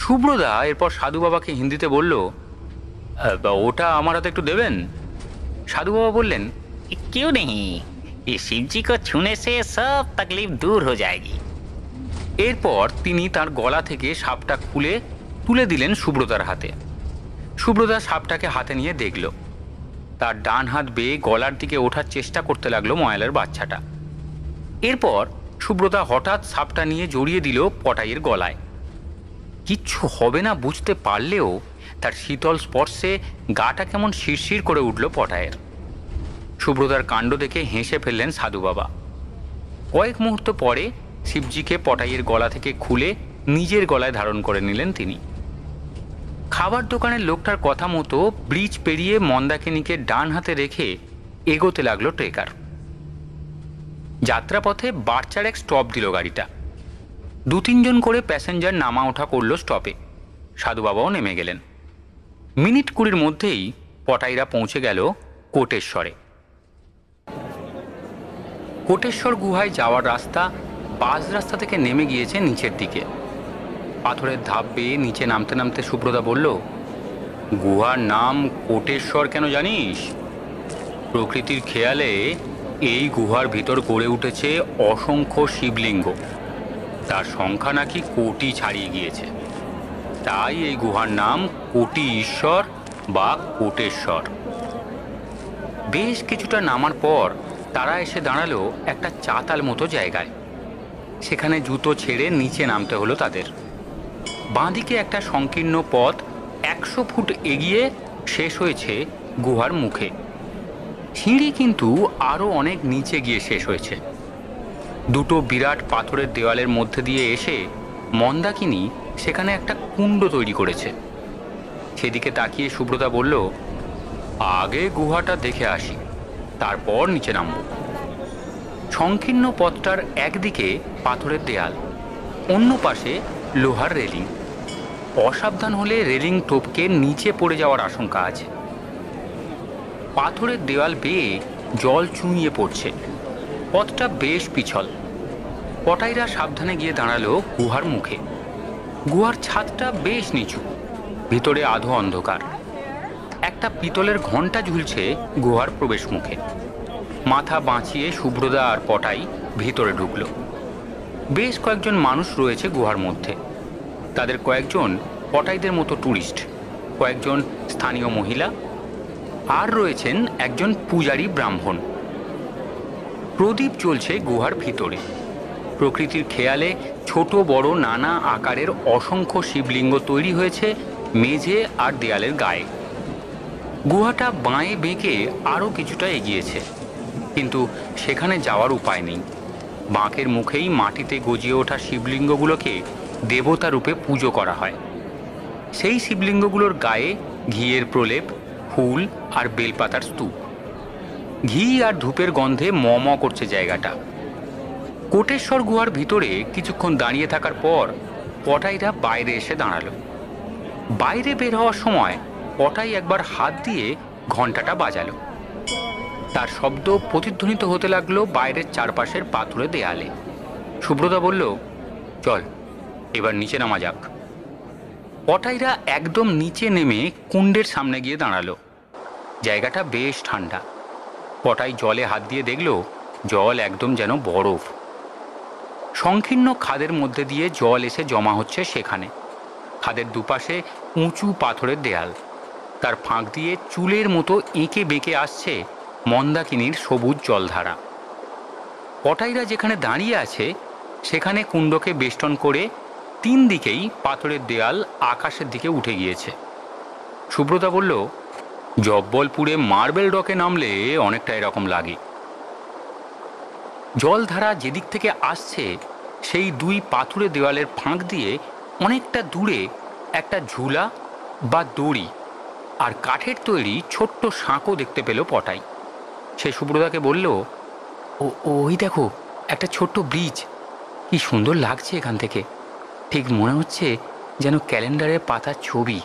সুব্রতা এরপর সাধু বাবাকে হিন্দিতে বলল, ওটা আমার হাতে একটু দেবেন? সাধু বাবা বললেন, क्यों नहीं, ये शिव जी को छूने से सब तकलीफ दूर हो जाएगी। এরপর তিনি তার গলা থেকে সাপটা খুলে তুলে দিলেন সুব্রতার হাতে। সুব্রতা সাপটাকে হাতে নিয়ে দেখল। তার ডান হাত বেয়ে গলার দিকে ওঠার চেষ্টা করতে লাগলো ময়ালের বাচ্চাটা। এরপর সুব্রতা হঠাৎ সাপটা নিয়ে জড়িয়ে দিল পটাইয়ের গলায়। কিচ্ছু হবে না বুঝতে পারলেও তার শীতল স্পর্শে গাটা কেমন শিরশির করে উঠল পটাইয়ের। সুব্রতার কাণ্ড দেখে হেসে ফেললেন সাধু বাবা। কয়েক মুহূর্ত পরে শিবজিকে পটাইয়ের গলা থেকে খুলে নিজের গলায় ধারণ করে নিলেন তিনি। খাবার দোকানের লোকটার কথা মতো ব্রিজ পেরিয়ে মন্দাকিনীকে ডান হাতে রেখে এগোতে লাগলো ট্রেকার। যাত্রাপথে বারচারেক স্টপ দিল গাড়িটা। 2-3 জন করে প্যাসেঞ্জার নামা ওঠা করল স্টপে। সাধু বাবাও নেমে গেলেন। মিনিট 20 মধ্যেই পটাইরা পৌঁছে গেল কোটেশ্বরে। কোটেশ্বর গুহায় যাওয়ার রাস্তা বাস রাস্তা থেকে নেমে গিয়েছে নিচের দিকে। পাথরের ধাপ বেয়ে নিচে নামতে নামতে সুব্রতা বলল, গুহার নাম কোটেশ্বর কেন জানিস? প্রকৃতির খেয়ালে এই গুহার ভিতর গড়ে উঠেছে অসংখ্য শিবলিঙ্গ। তার সংখ্যা নাকি কোটি ছাড়িয়ে গিয়েছে। তাই এই গুহার নাম কোটি ঈশ্বর বা কোটেশ্বর। বেশ কিছুটা নামার পর তারা এসে দাঁড়ালো একটা চাতাল মতো জায়গায়। সেখানে জুতো ছেড়ে নিচে নামতে হলো তাদের। বাঁদিকে একটা সংকীর্ণ পথ 100 ফুট এগিয়ে শেষ হয়েছে গুহার মুখে। সিঁড়ি কিন্তু আরও অনেক নিচে গিয়ে শেষ হয়েছে। দুটো বিরাট পাথরের দেওয়ালের মধ্যে দিয়ে এসে মন্দাকিনী সেখানে একটা কুণ্ড তৈরি করেছে। সেদিকে তাকিয়ে সুব্রতা বলল, আগে গুহাটা দেখে আসি, তারপর নিচে নামব। সংকীর্ণ পথটার একদিকে পাথরের দেয়াল, অন্য পাশে লোহার রেলিং। অসাবধান হলে রেলিং টপকে নিচে পড়ে যাওয়ার আশঙ্কা আছে। পাথরের দেওয়াল বেয়ে জল চুঁইয়ে পড়ছে। পথটা বেশ পিছল। পটাইরা সাবধানে গিয়ে দাঁড়ালো গুহার মুখে। গুহার ছাদটা বেশ নিচু, ভিতরে আধো অন্ধকার। একটা পিতলের ঘণ্টা ঝুলছে গুহার প্রবেশ মুখে। মাথা বাঁচিয়ে সুব্রতা আর পটাই ভিতরে ঢুকল। বেশ কয়েকজন মানুষ রয়েছে গুহার মধ্যে। তাদের কয়েকজন পটাইদের মতো ট্যুরিস্ট, কয়েকজন স্থানীয় মহিলা, আর রয়েছেন একজন পূজারী ব্রাহ্মণ। প্রদীপ জ্বলছে গুহার ভিতরে। প্রকৃতির খেয়ালে ছোট বড় নানা আকারের অসংখ্য শিবলিঙ্গ তৈরি হয়েছে মেঝে আর দেয়ালের গায়ে। গুহাটা বাঁয়ে বেঁকে আরও কিছুটা এগিয়েছে, কিন্তু সেখানে যাওয়ার উপায় নেই। বাঁকের মুখেই মাটিতে গজিয়ে ওঠা শিবলিঙ্গগুলোকে দেবতা রূপে পুজো করা হয়। সেই শিবলিঙ্গগুলোর গায়ে ঘিয়ের প্রলেপ, ফুল আর বেলপাতার স্তূপ। ঘি আর ধূপের গন্ধে ম ম করছে জায়গাটা। কোটেশ্বর গুহার ভিতরে কিছুক্ষণ দাঁড়িয়ে থাকার পর পটাইরা বাইরে এসে দাঁড়ালো। বাইরে বের হওয়ার সময় পটাই একবার হাত দিয়ে ঘণ্টাটা বাজালো। তার শব্দ প্রতিধ্বনিত হতে লাগলো বাইরের চারপাশের পাথুরে দেয়ালে। সুব্রতা বলল, চল এবার নিচে নামা যাক। পটাইরা একদম নিচে নেমে কুণ্ডের সামনে গিয়ে দাঁড়ালো। জায়গাটা বেশ ঠান্ডা। পটাই জলে হাত দিয়ে দেখল জল একদম যেন বরফ। সংকীর্ণ খাদের মধ্যে দিয়ে জল এসে জমা হচ্ছে সেখানে। খাদের দুপাশে উঁচু পাথরের দেয়াল, তার ফাঁক দিয়ে চুলের মতো এঁকে বেঁকে আসছে মন্দাকিনীর সবুজ জলধারা। পটাইরা যেখানে দাঁড়িয়ে আছে সেখানে কুণ্ডকে বেষ্টন করে 3 দিকেই পাথরের দেয়াল আকাশের দিকে উঠে গিয়েছে। সুব্রতা বলল, জব্বলপুরে মার্বেল ডকে নামলে অনেকটা এরকম লাগে। জলধারা যেদিক থেকে আসছে সেই 2 পাথুরে দেওয়ালের ফাঁক দিয়ে অনেকটা দূরে একটা ঝুলা বা দড়ি আর কাঠের তৈরি ছোট্ট সাঁকো দেখতে পেল পটাই। সে সুব্রতাকে বলল, ওই দেখো একটা ছোট্ট ব্রিজ, কি সুন্দর লাগছে এখান থেকে, ঠিক মনে হচ্ছে যেন ক্যালেন্ডারের পাতার ছবি।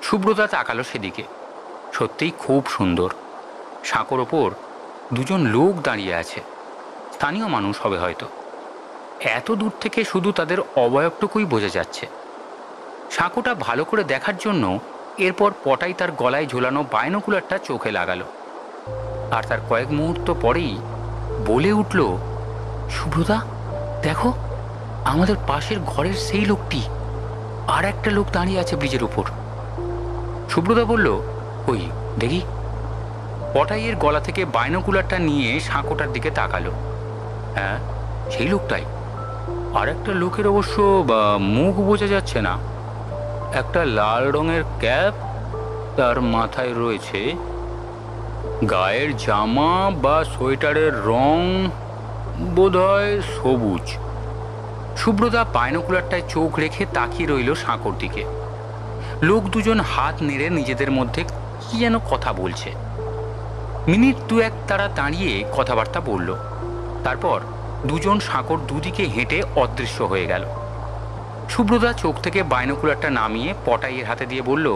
সুব্রতা তাকালো সেদিকে। সত্যিই খুব সুন্দর। সাঁকোর ওপর 2জন লোক দাঁড়িয়ে আছে, স্থানীয় মানুষ হবে হয়তো। এত দূর থেকে শুধু তাদের অবয়বটুকুই বোঝা যাচ্ছে। সাঁকোটা ভালো করে দেখার জন্য এরপর পটাই তার গলায় ঝোলানো বাইনোকুলারটা চোখে লাগালো। আর তার কয়েক মুহূর্ত পরেই বলে উঠল, সুব্রতা দেখো, আমাদের পাশের ঘরের সেই লোকটি, আর একটা লোক দাঁড়িয়ে আছে ব্রিজের উপর। সুব্রতা বলল, ওই দেখি। পটাইয়ের গলা থেকে বাইনোকুলারটা নিয়ে সাঁকোটার দিকে তাকালো। হ্যাঁ, সেই লোকটাই। আর একটা লোকের অবশ্য মুখ বোঝা যাচ্ছে না। একটা লাল রঙের ক্যাপ তার মাথায় রয়েছে, গায়ের জামা বা সোয়েটারের রং বোধহয় সবুজ। সুব্রতা বাইনোকুলারটায় চোখ রেখে তাকিয়ে রইল সাঁকোর দিকে। লোক 2জন হাত নেড়ে নিজেদের মধ্যে কি যেন কথা বলছে। মিনিট 2-1 তারা দাঁড়িয়ে কথাবার্তা বলল। তারপর 2জন সাঁকোর দুদিকে হেঁটে অদৃশ্য হয়ে গেল। সুব্রতা চোখ থেকে বাইনোকুলারটা নামিয়ে পটাইয়ের হাতে দিয়ে বলল,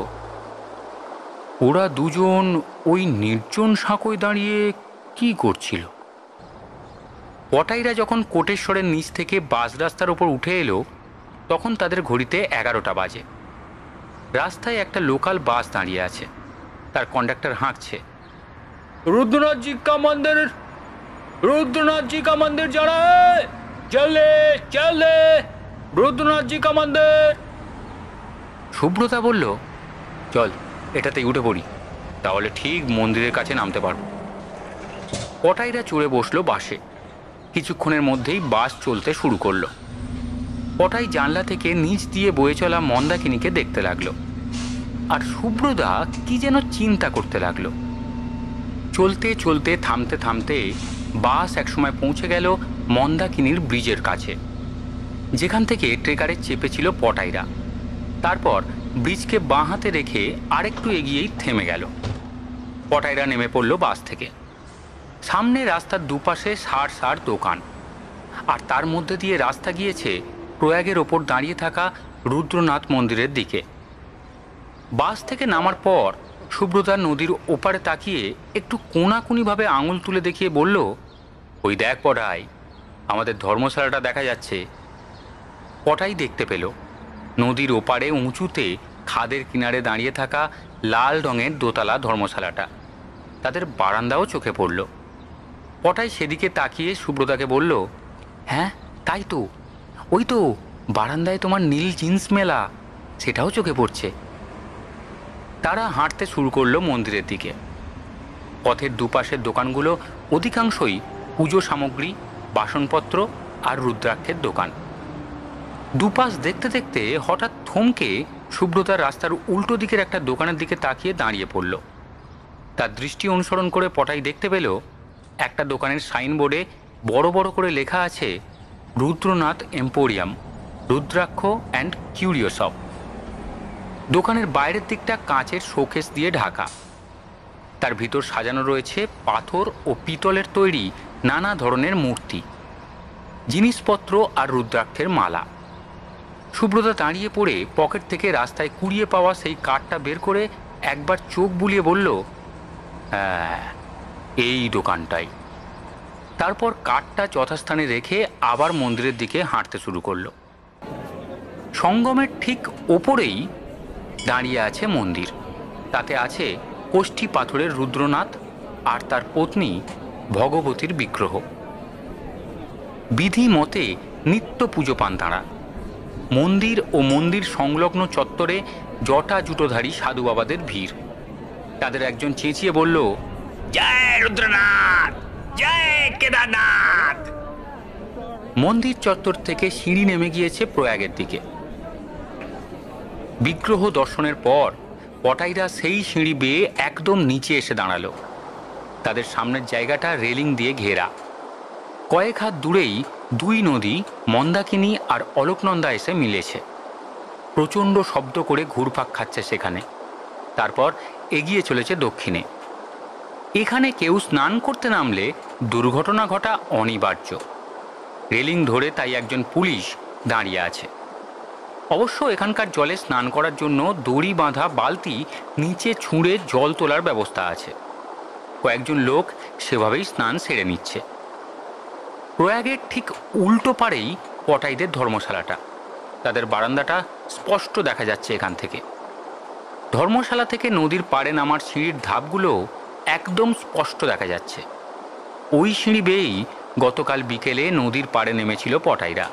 ওরা 2জন ওই নির্জন সাঁকোয় দাঁড়িয়ে কি করছিল? পটাইরা যখন কোটেশ্বরের নিচ থেকে বাস রাস্তার ওপর উঠে এলো তখন তাদের ঘড়িতে 11টা বাজে। রাস্তায় একটা লোকাল বাস দাঁড়িয়ে আছে। তার কন্ডাক্টর হাঁকছে, रुद्रनाथ जी का मंदिर जा रहा है, चले रुद्रनाथ जी का मंदिर। সুব্রতা বলল, চল এটাতেই উঠে পড়ি, তাহলে ঠিক মন্দিরের কাছে নামতে পারবো। পটাইরা চড়ে বসলো বাসে। কিছুক্ষণের মধ্যেই বাস চলতে শুরু করলো। পটাই জানলা থেকে নিচ দিয়ে বয়ে চলা মন্দাকিনীকে দেখতে লাগলো, আর সুব্রতা কি যেন চিন্তা করতে লাগলো। চলতে চলতে থামতে থামতে বাস একসময় পৌঁছে গেল মন্দাকিনীর ব্রিজের কাছে, যেখান থেকে ট্রেকারে চেপেছিল পটাইরা। তারপর ব্রিজকে বাঁ হাতে রেখে আরেকটু এগিয়েই থেমে গেল। পটাইরা নেমে পড়ল বাস থেকে। সামনে রাস্তার দুপাশে সার দোকান, আর তার মধ্যে দিয়ে রাস্তা গিয়েছে প্রয়াগের ওপর দাঁড়িয়ে থাকা রুদ্রনাথ মন্দিরের দিকে। বাস থেকে নামার পর সুব্রতা নদীর ওপারে তাকিয়ে একটু কোনাকুনিভাবে আঙুল তুলে দেখিয়ে বলল, ওই দেখ পটাই, আমাদের ধর্মশালাটা দেখা যাচ্ছে। পটাই দেখতে পেল নদীর ওপারে উঁচুতে খাদের কিনারে দাঁড়িয়ে থাকা লাল রঙের দোতলা ধর্মশালাটা। তাদের বারান্দাও চোখে পড়ল। পটাই সেদিকে তাকিয়ে সুব্রতাকে বলল, হ্যাঁ তাই তো, ওই তো বারান্দায় তোমার নীল জিন্স মেলা, সেটাও চোখে পড়ছে। তারা হাঁটতে শুরু করলো মন্দিরের দিকে। পথের দুপাশের দোকানগুলো অধিকাংশই পুজো সামগ্রী, বাসনপত্র আর রুদ্রাক্ষের দোকান। দুপাশ দেখতে দেখতে হঠাৎ থমকে সুব্রতার রাস্তার উল্টো দিকের একটা দোকানের দিকে তাকিয়ে দাঁড়িয়ে পড়ল। তার দৃষ্টি অনুসরণ করে পটাই দেখতে পেল একটা দোকানের সাইনবোর্ডে বড় বড় করে লেখা আছে Rudranath emporium, rudraksha and curio shop. দোকানের বাইরের দিকটা কাঁচের শোকেস দিয়ে ঢাকা। তার ভিতর সাজানো রয়েছে পাথর ও পিতলের তৈরি নানা ধরনের মূর্তি, জিনিসপত্র আর রুদ্রাক্ষের মালা। সুব্রতা দাঁড়িয়ে পড়ে পকেট থেকে রাস্তায় কুড়িয়ে পাওয়া সেই কার্ডটা বের করে একবার চোখ বুলিয়ে বলল, হ্যাঁ, এই দোকানটাই। তারপর কার্ডটা যথাস্থানে রেখে আবার মন্দিরের দিকে হাঁটতে শুরু করলো। সঙ্গমের ঠিক ওপরেই দাঁড়িয়ে আছে মন্দির। তাতে আছে কোষ্ঠী পাথরের রুদ্রনাথ আর তার পত্নী ভগবতীর বিগ্রহ। বিধি মতে নিত্য পুজো পান তাঁরা। মন্দির ও মন্দির সংলগ্ন চত্বরে জটা জুটোধারী সাধু বাবাদের ভিড়। তাদের একজন চেঁচিয়ে বলল, জয় রুদ্রনাথ, জয় কেদারনাথ। মন্দির চত্বর থেকে সিঁড়ি নেমে গিয়েছে প্রয়াগের দিকে। বিগ্রহ দর্শনের পর পটাইরা সেই সিঁড়ি বেয়ে একদম নিচে এসে দাঁড়ালো। তাদের সামনের জায়গাটা রেলিং দিয়ে ঘেরা। কয়েক হাত দূরেই দুই নদী মন্দাকিনী আর অলোকনন্দা এসে মিলেছে। প্রচণ্ড শব্দ করে ঘুরপাক খাচ্ছে সেখানে। তারপর এগিয়ে চলেছে দক্ষিণে। এখানে কেউ স্নান করতে নামলে দুর্ঘটনা ঘটা অনিবার্য। রেলিং ধরে তাই একজন পুলিশ দাঁড়িয়ে আছে। অবশ্য এখানকার জলে স্নান করার জন্য দড়ি বাঁধা বালতি নিচে ছুঁড়ে জল তোলার ব্যবস্থা আছে। কয়েকজন লোক সেভাবেই স্নান সেরে নিচ্ছে। প্রয়াগের ঠিক উল্টো পাড়েই পটাইদের ধর্মশালাটা। তাদের বারান্দাটা স্পষ্ট দেখা যাচ্ছে এখান থেকে। ধর্মশালা থেকে নদীর পাড়ে নামার সিঁড়ির ধাপগুলো একদম স্পষ্ট দেখা যাচ্ছে। ওই সিঁড়ি বেয়েই গতকাল বিকেলে নদীর পাড়ে নেমেছিল পটাইরা।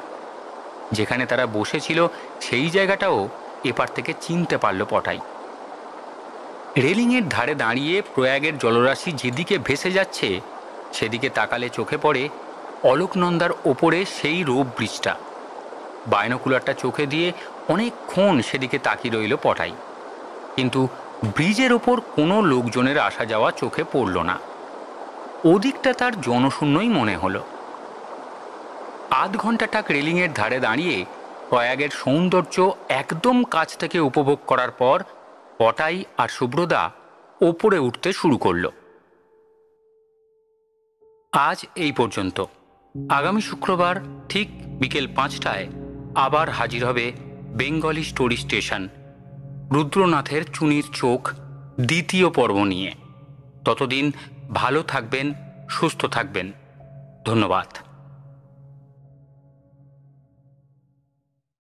যেখানে তারা বসেছিল সেই জায়গাটাও এপার থেকে চিনতে পারল পটাই। রেলিংয়ের ধারে দাঁড়িয়ে প্রয়াগের জলরাশি যেদিকে ভেসে যাচ্ছে সেদিকে তাকালে চোখে পড়ে অলোকনন্দার ওপরে সেই রোপ ব্রিজটা। বায়নোকুলারটা চোখে দিয়ে অনেকক্ষণ সেদিকে তাকিয়ে রইল পটাই, কিন্তু ব্রিজের ওপর কোনো লোকজনের আসা যাওয়া চোখে পড়ল না। ওদিকটা তার জনশূন্যই মনে হলো। আধ ঘন্টা টাক রেলিংয়ের ধারে দাঁড়িয়ে প্রয়াগের সৌন্দর্য একদম কাছ থেকে উপভোগ করার পর পটাই আর সুব্রতা ওপরে উঠতে শুরু করল। আজ এই পর্যন্ত। আগামী শুক্রবার ঠিক বিকেল 5টায় আবার হাজির হবে বেঙ্গলি স্টোরি স্টেশন রুদ্রনাথের চুনির চোখ দ্বিতীয় পর্ব নিয়ে। ততদিন ভালো থাকবেন, সুস্থ থাকবেন। ধন্যবাদ।